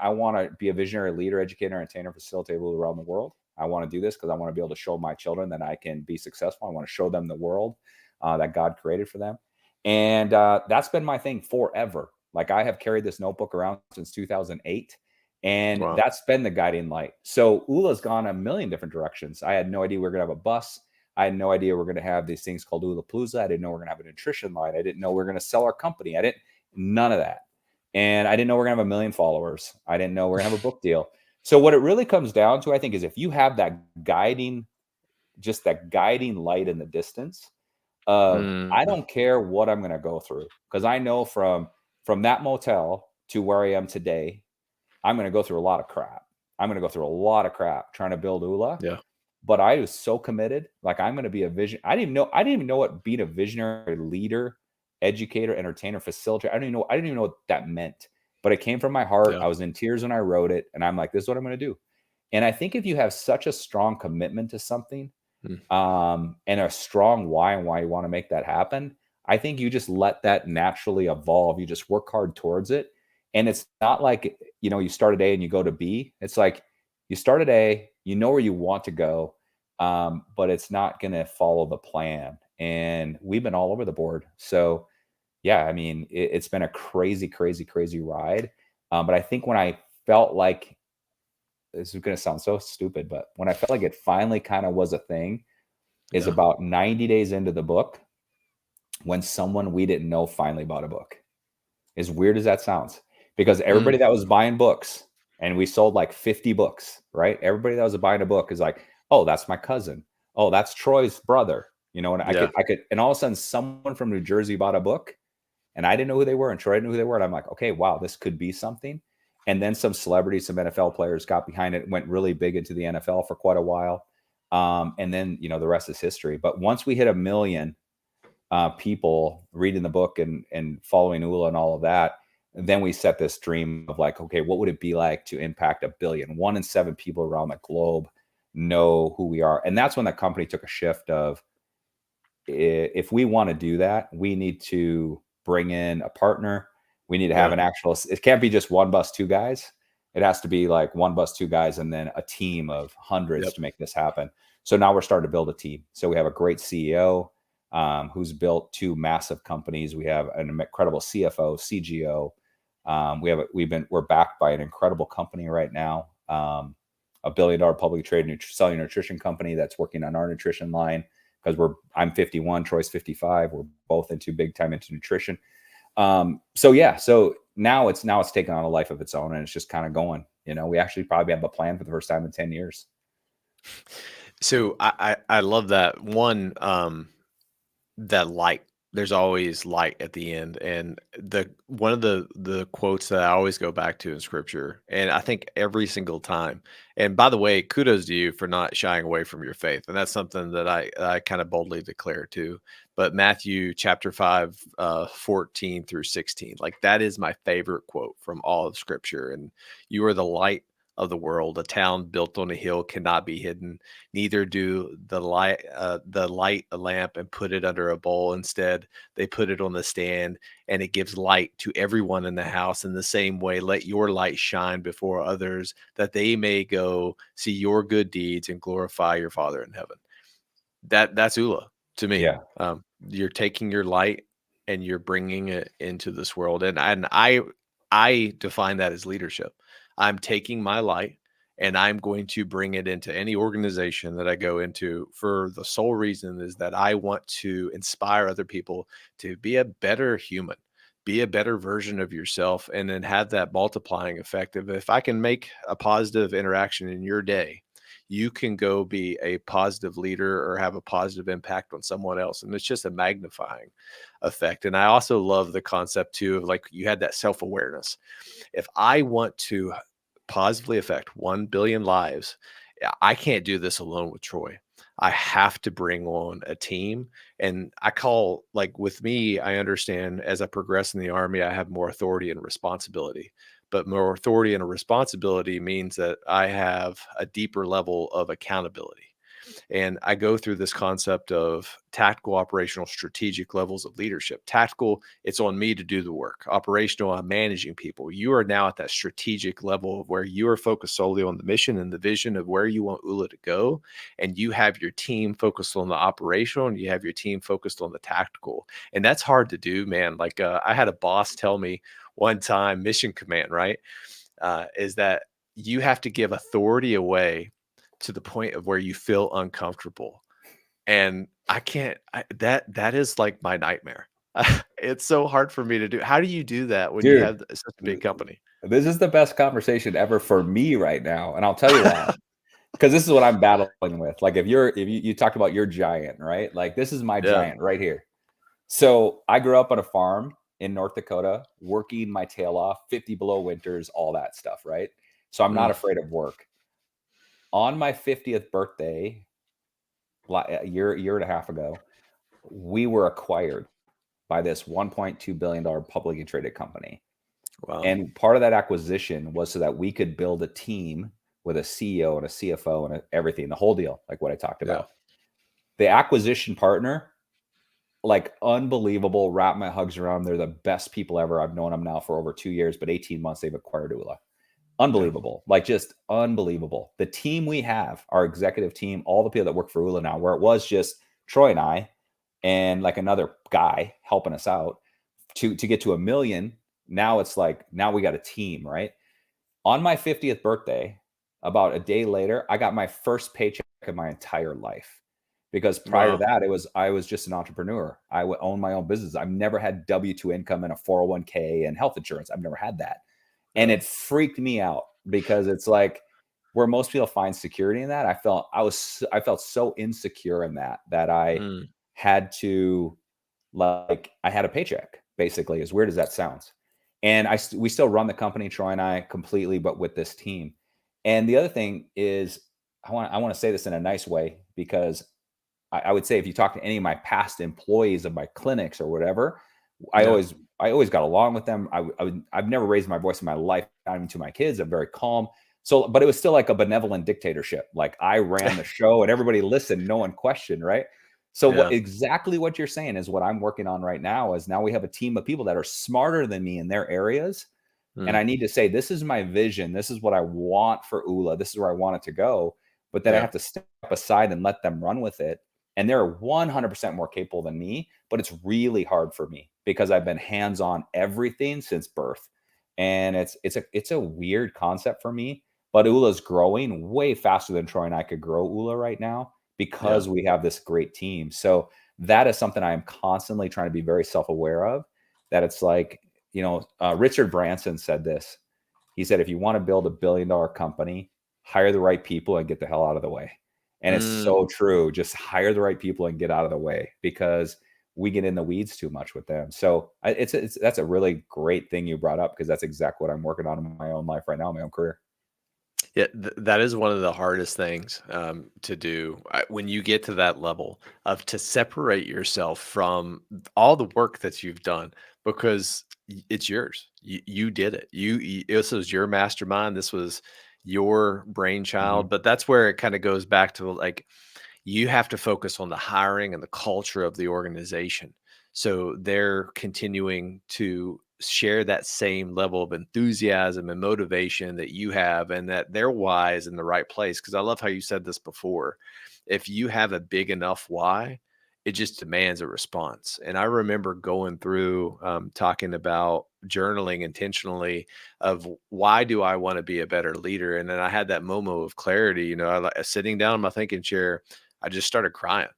I want to be a visionary leader, educator, entertainer, facilitator around the world. I want to do this because I want to be able to show my children that I can be successful. I want to show them the world that God created for them. And that's been my thing forever. Like I have carried this notebook around since 2008. And Wow. that's been the guiding light. So Oola's gone a million different directions. I had no idea we were going to have a bus. I had no idea we're going to have these things called Oola Palooza. I didn't know we're going to have a nutrition line. I didn't know we're going to sell our company. None of that. And I didn't know we're going to have a million followers. I didn't know we're going to have a book deal. So what it really comes down to, I think, is if you have just that guiding light in the distance of, I Mm, don't care what I'm going to go through, because I know from that motel to where I am today, I'm going to go through a lot of crap. I'm going to go through a lot of crap trying to build Oola, yeah. but I was so committed. Like I'm going to be a vision. I didn't even know what being a visionary leader, educator, entertainer, facilitator. I didn't even know what that meant, but it came from my heart. Yeah. I was in tears when I wrote it. And I'm like, this is what I'm going to do. And I think if you have such a strong commitment to something, Mm, and a strong why and why you want to make that happen, I think you just let that naturally evolve. You just work hard towards it. And it's not like, you start at A and you go to B. It's like you start at A, you know where you want to go, but it's not going to follow the plan. And we've been all over the board. So, yeah, I mean, it's been a crazy, crazy, crazy ride. But I think when I felt like, this is going to sound so stupid, but when I felt like it finally kind of was a thing, is yeah. about 90 days into the book when someone we didn't know finally bought a book. As weird as that sounds, because Mm, everybody that was buying books, and we sold like 50 books, right? Everybody that was buying a book is like, oh, that's my cousin. Oh, that's Troy's brother. And yeah. and all of a sudden someone from New Jersey bought a book, and I didn't know who they were, and Troy didn't know who they were. And I'm like, okay, wow, this could be something. And then some celebrities, some NFL players got behind it, went really big into the NFL for quite a while. And then, the rest is history. But once we hit a million people reading the book and following Oola and all of that, then we set this dream of like, okay, what would it be like to impact 1 billion? 1 in 7 people around the globe know who we are. And that's when the company took a shift of, if we want to do that, we need to bring in a partner. We need to have Yeah. an actual, it can't be just one bus, two guys. It has to be like one bus, two guys, and then a team of hundreds Yep. to make this happen. So now we're starting to build a team. So we have a great CEO who's built 2 massive companies. We have an incredible CFO, CGO. We're backed by an incredible company right now, $1 billion publicly traded selling nutrition company that's working on our nutrition line, because I'm 51, Troy's 55. We're both big time into nutrition. So yeah, so now it's taken on a life of its own, and it's just kind of going. We actually probably have a plan for the first time in 10 years. So I love that one. That light. There's always light at the end, and the one of the quotes that I always go back to in scripture, and I think every single time. And by the way, kudos to you for not shying away from your faith, and that's something that I kind of boldly declare too. But Matthew chapter 5, 14 through 16, like that is my favorite quote from all of scripture. And you are the light of the world. A town built on a hill cannot be hidden, neither do the light a lamp and put it under a bowl. Instead, they put it on the stand, and it gives light to everyone in the house. In the same way, let your light shine before others, that they may go see your good deeds and glorify your Father in heaven. That's Ula to me. Yeah, You're taking your light and you're bringing it into this world, and I define that as leadership. I'm taking my light and I'm going to bring it into any organization that I go into, for the sole reason is that I want to inspire other people to be a better human, be a better version of yourself, and then have that multiplying effect of, if I can make a positive interaction in your day, you can go be a positive leader or have a positive impact on someone else. And it's just a magnifying effect. And I also love the concept too of, like, you had that self-awareness. If I want to positively affect 1 billion lives, I can't do this alone with Troy. I have to bring on a team. And I call, like, with me, I understand as I progress in the Army, I have more authority and responsibility. But more authority and a responsibility means that I have a deeper level of accountability. And I go through this concept of tactical, operational, strategic levels of leadership. Tactical, it's on me to do the work. Operational, I'm managing people. You are now at that strategic level of where you are focused solely on the mission and the vision of where you want Oola to go. And you have your team focused on the operational, and you have your team focused on the tactical. And that's hard to do, man. Like, I had a boss tell me one time, mission command, right? Is that you have to give authority away to the point of where you feel uncomfortable. And I can't, that is like my nightmare. It's so hard for me to do. How do you do that when you Dude, have such a big company? this is the best conversation ever for me right now, and I'll tell you why. Because this is what I'm battling with. Like, if you talked about your giant, right? Like, this is my Yeah. giant right here. So I grew up on a farm in North Dakota, working my tail off, 50 below winters, all that stuff, right? So I'm not Mm, afraid of work. On my 50th birthday, a year and a half ago, we were acquired by this $1.2 billion publicly traded company. wow. And part of that acquisition was so that we could build a team with a CEO and a CFO and everything, the whole deal, like what I talked Yeah. about. The acquisition partner, like, unbelievable, wrap my hugs around. They're the best people ever. I've known them now for over 2 years, but 18 months they've acquired Oola. Yeah. Unbelievable. Like, just unbelievable. The team we have, our executive team, all the people that work for Oola now, where it was just Troy and I and like another guy helping us out to get to a million. Now it's like, now we got a team, right? On my 50th birthday, about a day later, I got my first paycheck of my entire life. Because prior to Wow. that, I was just an entrepreneur. I would own my own business. I've never had W-2 income and a 401k and health insurance. I've never had that. And Yeah. it freaked me out because it's like, where most people find security in that, I felt so insecure in that I Mm, had to, like, I had a paycheck, basically, as weird as that sounds. And we still run the company, Troy and I, completely, but with this team. And the other thing is, I want to say this in a nice way, because I would say, if you talk to any of my past employees of my clinics or whatever, I yeah. always I always got along with them. I've never raised my voice in my life, not even to my kids. I'm very calm. So, but it was still like a benevolent dictatorship. Like, I ran the show and everybody listened, no one questioned, right? So Yeah. exactly what you're saying is what I'm working on right now. Is now we have a team of people that are smarter than me in their areas, and Mm, I need to say, this is my vision. This is what I want for Oola. This is where I want it to go. But then I yeah. have to step aside and let them run with it. And they're 100% more capable than me, but it's really hard for me because I've been hands on everything since birth. And it's a weird concept for me, but Oola's growing way faster than Troy and I could grow Oola right now, Yeah. because we have this great team. So that is something I am constantly trying to be very self-aware of, that it's like, Richard Branson said this. He said, if you want to build $1 billion company, hire the right people and get the hell out of the way. And it's Mm. so true. Just hire the right people and get out of the way, because we get in the weeds too much with them. So that's a really great thing you brought up, because that's exactly what I'm working on in my own life right now, in my own career. Yeah, that is one of the hardest things to do, when you get to that level of to separate yourself from all the work that you've done, because it's yours. You did it. This was your mastermind. This was your brainchild. Mhm. But that's where it kind of goes back to, like, you have to focus on the hiring and the culture of the organization. So they're continuing to share that same level of enthusiasm and motivation that you have, and that their why is in the right place. Because I love how you said this before. If you have a big enough why, it just demands a response. And I remember going through, talking about journaling intentionally of, why do I want to be a better leader? And then I had that moment of clarity. I, sitting down in my thinking chair, I just started crying,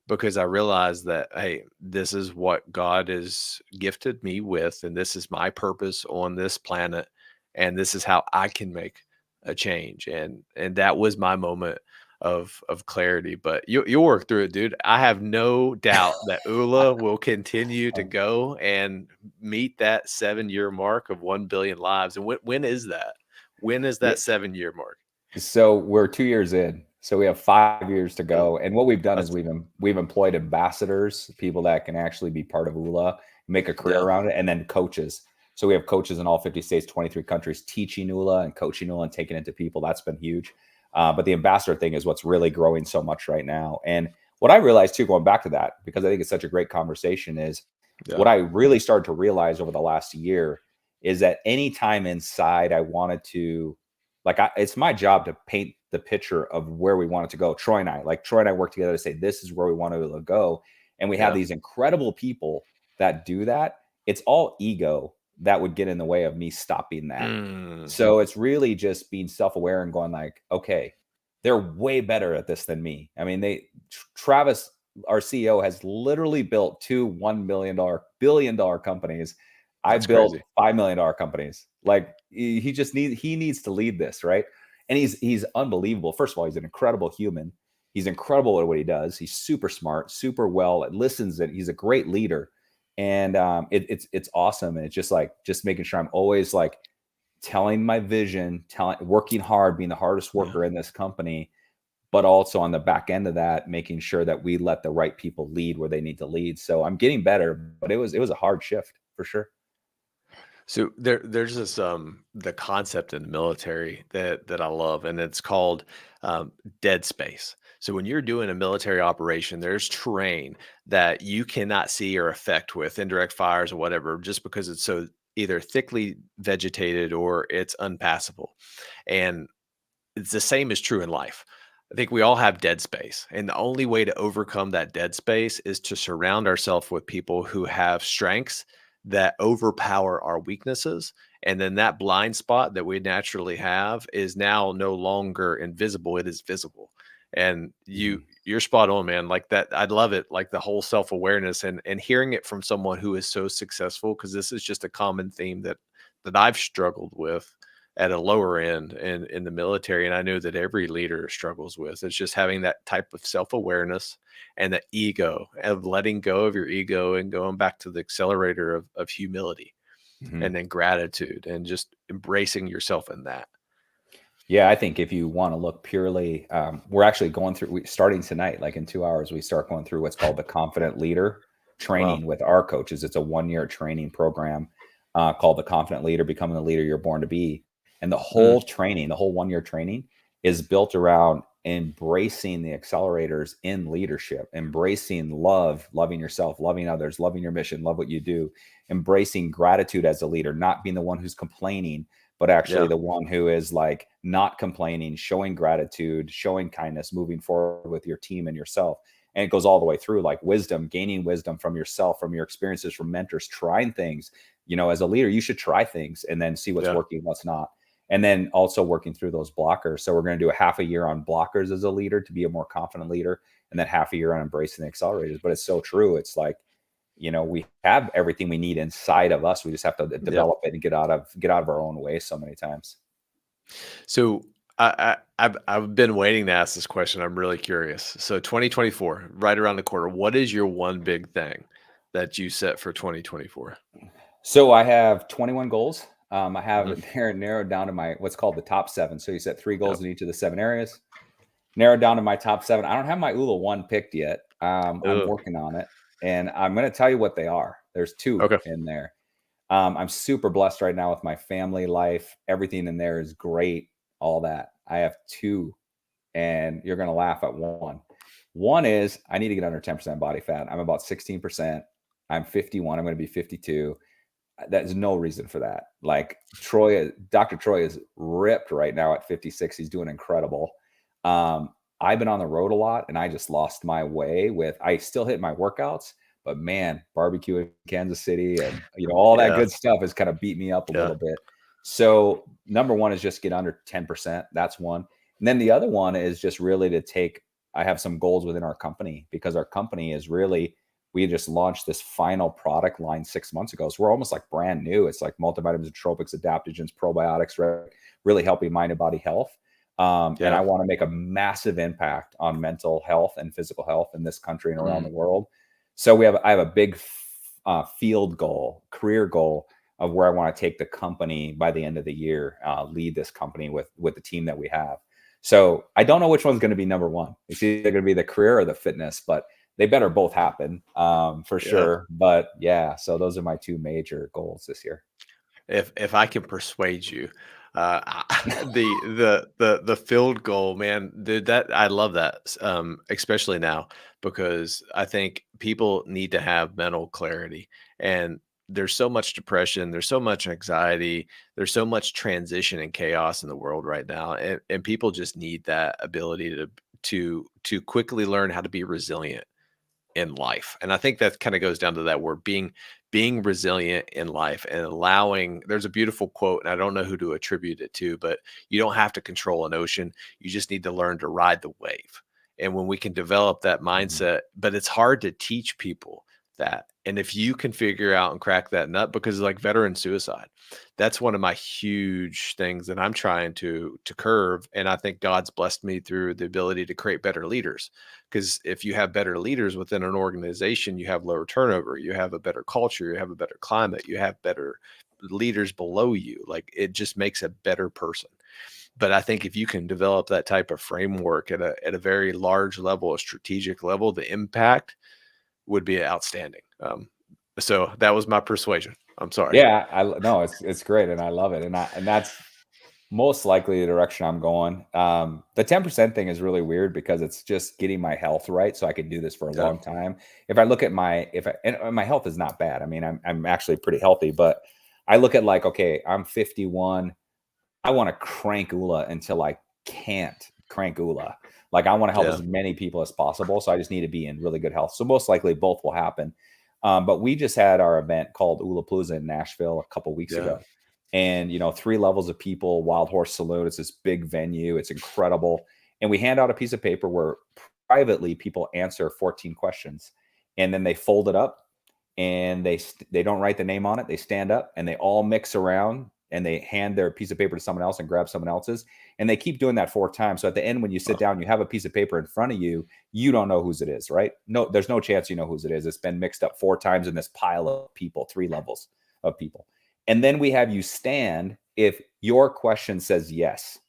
because I realized that, hey, this is what God has gifted me with, and this is my purpose on this planet, and this is how I can make a change. And that was my moment of clarity. But you'll work through it, dude. I have no doubt that Oola will continue to Um, go and meet that 7 year mark of 1 billion lives. And when is that? When is yeah, that 7 year mark? so we're 2 years in. So we have 5 years to Oh, go. And what we've done is that's we've employed ambassadors, people that can actually be part of ULA, make a career yeah, around it, and then coaches. So we have coaches in all 50 states, 23 countries teaching ULA and coaching ULA and taking it to people. That's been huge. But the ambassador thing is what's really growing so much right now. And what I realized too, going back to that, because I think it's such a great conversation, is yeah. what I really started to realize over the last year is that anytime inside I wanted to, like, it's my job to paint the picture of where we want it to go. Troy and I work together to say this is where we want it to go, and we have Yeah. these incredible people that do that. It's all ego that would get in the way of me stopping that. Mm, So it's really just being self-aware and going like, okay, they're way better at this than me. I mean, Travis, our CEO, has literally built two $1 million, billion-dollar companies. I that's built crazy. $5 million companies. Like he needs to lead this, right? And he's unbelievable. First of all, he's an incredible human. He's incredible at what he does. He's super smart, super well, listens, and he's a great leader. And it's awesome. And it's just making sure I'm always like telling my vision, working hard, being the hardest Yeah. worker in this company, but also on the back end of that, making sure that we let the right people lead where they need to lead. So I'm getting better, but it was a hard shift for sure. So there's this the concept in the military that I love, and it's called dead space. So when you're doing a military operation, there's terrain that you cannot see or affect with indirect fires or whatever, just because it's so either thickly vegetated or it's unpassable. And it's the same is true in life. I think we all have dead space, and the only way to overcome that dead space is to surround ourselves with people who have strengths that overpower our weaknesses. And then that blind spot that we naturally have is now no longer invisible, it is visible. And Mhm. you're spot on, man. Like that, I love it. Like the whole self-awareness and hearing it from someone who is so successful, because this is just a common theme that I've struggled with at a lower end in the military, and I know that every leader struggles with. It's just having that type of self-awareness and the ego of letting go of your ego and going back to the accelerator of humility Mhm. and then gratitude and just embracing yourself in that. Yeah, I think if you want to look purely, we're actually going through, starting tonight, like in 2 hours, we start going through what's called the Confident Leader Wow. training with our coaches. It's a 1 year training program called the Confident Leader, Becoming the Leader You're Born to Be. And the Mm, whole training, the whole 1 year training is built around embracing the accelerators in leadership, embracing love, loving yourself, loving others, loving your mission, love what you do, embracing gratitude as a leader, not being the one who's complaining, but actually yeah. the one who is like not complaining, showing gratitude, showing kindness, moving forward with your team and yourself. And it goes all the way through, like wisdom, gaining wisdom from yourself, from your experiences, from mentors, trying things. As a leader, you should try things and then see what's Yeah. working, what's not. And then also working through those blockers. So we're going to do a half a year on blockers as a leader to be a more confident leader, and then half a year on embracing the accelerators. But it's so true. It's like, we have everything we need inside of us. We just have to Yeah. develop it and get out of our own way so many times. So I've been waiting to ask this question. I'm really curious. So 2024, right around the corner. What is your one big thing that you set for 2024? So I have 21 goals. I have Mhm. it narrowed down to my what's called the top seven. So you set three Yeah. goals in each of the seven areas. Narrowed down to my top seven. I don't have my ULA one picked yet. I'm Ugh. working on it, and I'm going to tell you what they are. There's two Okay. in there. I'm super blessed right now with my family life. Everything in there is great. All that. I have two, and you're going to laugh at one. One is I need to get under 10% body fat. I'm about 16%. I'm 51. I'm going to be 52. There's no reason for that. Like Dr. Troy is ripped right now at 56. He's doing incredible. I've been on the road a lot, and I just lost my way I still hit my workouts, but man, barbecue in Kansas City and all that Yeah. good stuff has kind of beat me up a Yeah. little bit. So number one is just get under 10%. That's one. And then the other one is just really to take I have some goals within our company because our company is really, we just launched this final product line 6 months ago. So we're almost like brand new. It's like multivitamins, nootropics, adaptogens, probiotics, right? Really helping mind and body health. And Yeah. I want to make a massive impact on mental health and physical health in this country and around Mm. the world. So I have a big field goal, career goal of where I want to take the company by the end of the year, lead this company with the team that we have. So I don't know which one's going to be number one. It's either going to be the career or the fitness, but they better both happen for Yeah. sure. But yeah, so those are my two major goals this year. If I can persuade you, the field goal, man, dude, that I love that, especially now because I think people need to have mental clarity, and there's so much depression, there's so much anxiety, there's so much transition and chaos in the world right now, and people just need that ability to quickly learn how to be resilient in life. And I think that kind of goes down to that word being resilient in life and allowing. There's a beautiful quote, and I don't know who to attribute it to, but you don't have to control an ocean. You just need to learn to ride the wave. And when we can develop that Mhm. mindset, but it's hard to teach people that. And if you can figure out and crack that nut, because like veteran suicide, that's one of my huge things that I'm trying to curve. And I think God's blessed me through the ability to create better leaders, because if you have better leaders within an organization, you have lower turnover, you have a better culture, you have a better climate, you have better leaders below you. Like it just makes a better person. But I think if you can develop that type of framework at a very large level, a strategic level, the impact would be outstanding. So that was my persuasion. I'm sorry. Yeah, no, it's great, and I love it, and that's most likely the direction I'm going. The 10% thing is really weird because it's just getting my health right so I can do this for a Yeah. long time. If I look at my health is not bad. I mean, I'm actually pretty healthy, but I look at like, okay, I'm 51. I want to crank Oola until I can't crank Oola. Like I want to help Yeah. as many people as possible. So I just need to be in really good health. So most likely both will happen. But we just had our event called Oola Palooza in Nashville a couple weeks Yeah. ago. And 3 levels of people, Wild Horse Saloon. It's this big venue. It's incredible. And we hand out a piece of paper where privately people answer 14 questions. And then they fold it up and they don't write the name on it. They stand up and they all mix around and they hand their piece of paper to someone else and grab someone else's. And they keep doing that 4 times. So at the end, when you sit Wow. down, you have a piece of paper in front of you. You don't know whose it is, right? No, there's no chance you know whose it is. It's been mixed up 4 times in this pile of people, 3 levels of people. And then we have you stand if your question says yes.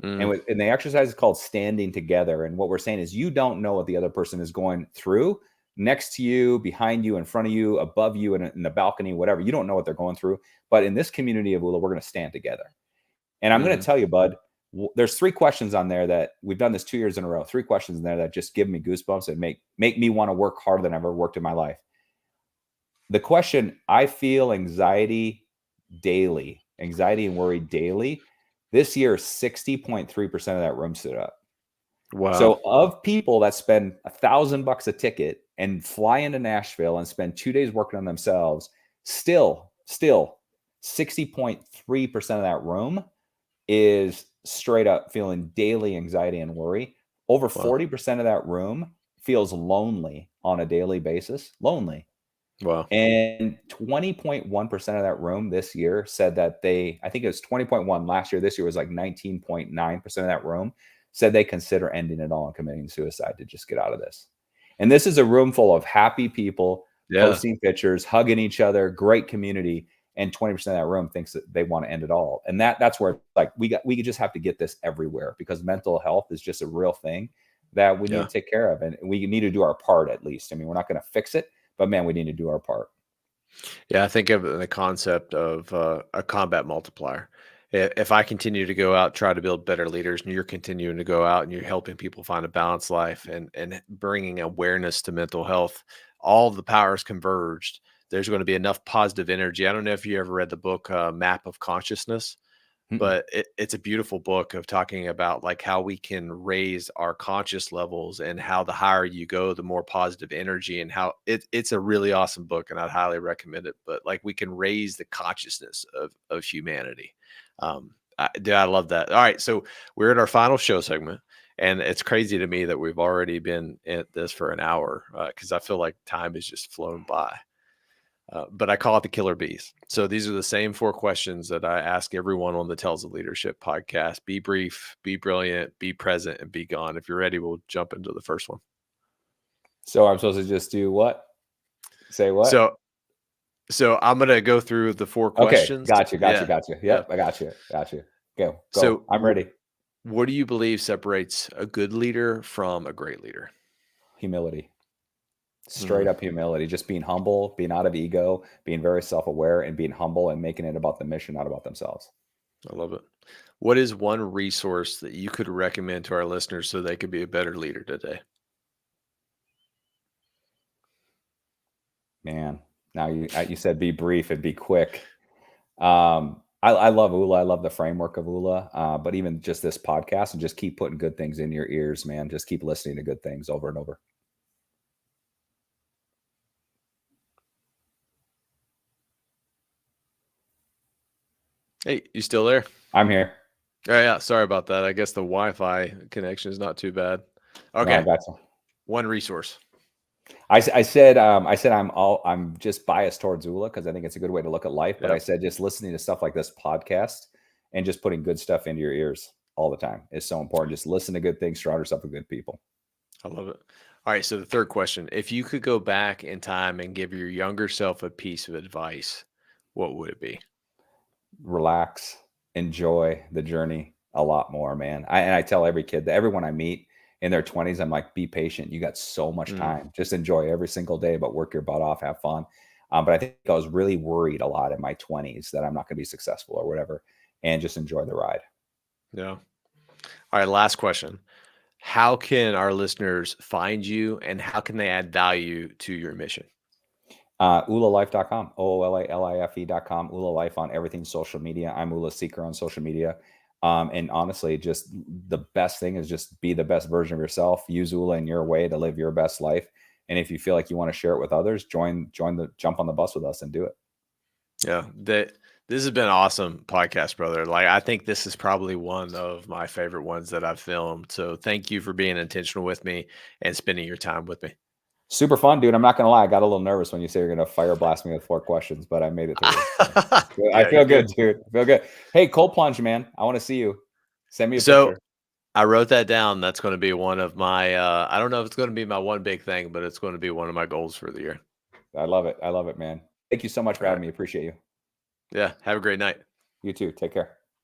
Mm, And the exercise is called standing together. And what we're saying is you don't know what the other person is going through next to you, behind you, in front of you, above you, in the balcony, whatever. You don't know what they're going through. But in this community of Oola, we're going to stand together. And I'm going to mhm. tell you, bud, there's 3 questions on there that we've done this 2 years in a row. 3 questions in there that just give me goosebumps and make me want to work harder than I've ever worked in my life. The question, I feel anxiety and worry daily. This year, 60.3% of that room stood up. Wow. So of people that spend $1,000 a ticket and fly into Nashville and spend 2 days working on themselves, still 60.3% of that room is straight up feeling daily anxiety and worry. Over Wow. 40% of that room feels lonely on a daily basis. Lonely. Wow. And 20.1% of that room this year said that I think it was 20.1 last year. This year was like 19.9% of that room said they consider ending it all and committing suicide to just get out of this. And this is a room full of happy people Yeah. posting pictures, hugging each other, great community. And 20% of that room thinks that they want to end it all. And that's where like we just have to get this everywhere because mental health is just a real thing that we need Yeah. to take care of. And we need to do our part at least. I mean, we're not going to fix it, but man, we need to do our part. Yeah, I think of the concept of a combat multiplier. If I continue to go out, try to build better leaders, and you're continuing to go out and you're helping people find a balanced life and bringing awareness to mental health, all the powers converged. There's going to be enough positive energy. I don't know if you ever read the book Map of Consciousness, Mm-mm. but it's a beautiful book of talking about like how we can raise our conscious levels and how the higher you go, the more positive energy and how it's a really awesome book and I'd highly recommend it. But like we can raise the consciousness of humanity. Dude, I love that. All right, so we're at our final show segment, And it's crazy to me that we've already been at this for an hour because I feel like time has just flown by. But I call it the killer bees. So these are the same 4 questions that I ask everyone on the Tells of Leadership podcast. Be brief, be brilliant, be present, and be gone. If you're ready, we'll jump into the first one. So I'm supposed to just do what? Say what? So I'm gonna go through the 4 Okay, questions. got you, got you, Yeah. got you. Yeah. Yep, I got you, got you. Go. So I'm ready. what do you believe separates a good leader from a great leader? Humility. Straight Mm, up humility, just being humble, being out of ego, being very self-aware, and being humble and making it about the mission, not about themselves. I love it. What is one resource that you could recommend to our listeners so they could be a better leader today? Man, now you said be brief and be quick. I love Oola. I love the framework of Oola. But even just this podcast and just keep putting good things in your ears, man. Just keep listening to good things over and over. Hey, you still there? I'm here. Oh, yeah. Sorry about that. I guess the Wi-Fi connection is not too bad. No, I Okay. got you. One resource. I said I'm just biased towards Oola because I think it's a good way to look at life. But I Yep. said just listening to stuff like this podcast and just putting good stuff into your ears all the time is so important. Just listen to good things, surround yourself with good people. I love it. All right. So the third question, if you could go back in time and give your younger self a piece of advice, what would it be? Relax, enjoy the journey a lot more, man. And I tell every kid, that everyone I meet in their 20s, I'm like, be patient. You got so much Mm, time. Just enjoy every single day, but work your butt off, have fun. But I think I was really worried a lot in my 20s that I'm not going to be successful or whatever, and just enjoy the ride. yeah. All right. Last question. How can our listeners find you and how can they add value to your mission? OolaLife.com, OOLALIFE.com, Oola Life on everything social media. I'm Oola Seeker on social media. And honestly, just the best thing is just be the best version of yourself. Use Oola in your way to live your best life. And if you feel like you want to share it with others, jump on the bus with us and do it. Yeah, this has been an awesome podcast, brother. Like I think this is probably one of my favorite ones that I've filmed. So thank you for being intentional with me and spending your time with me. Super fun, dude. I'm not gonna lie. I got a little nervous when you say you're gonna fire blast me with 4 questions, but I made it through. So I Yeah, feel you're good, good. dude. I feel good. Hey, cold plunge, man. I want to see you. Send me a So picture. I wrote that down. That's going to be one of my. I don't know if it's going to be my one big thing, but it's going to be one of my goals for the year. I love it. I love it, man. Thank you so much for All right. having me. Appreciate you. Yeah. Have a great night. You too. Take care.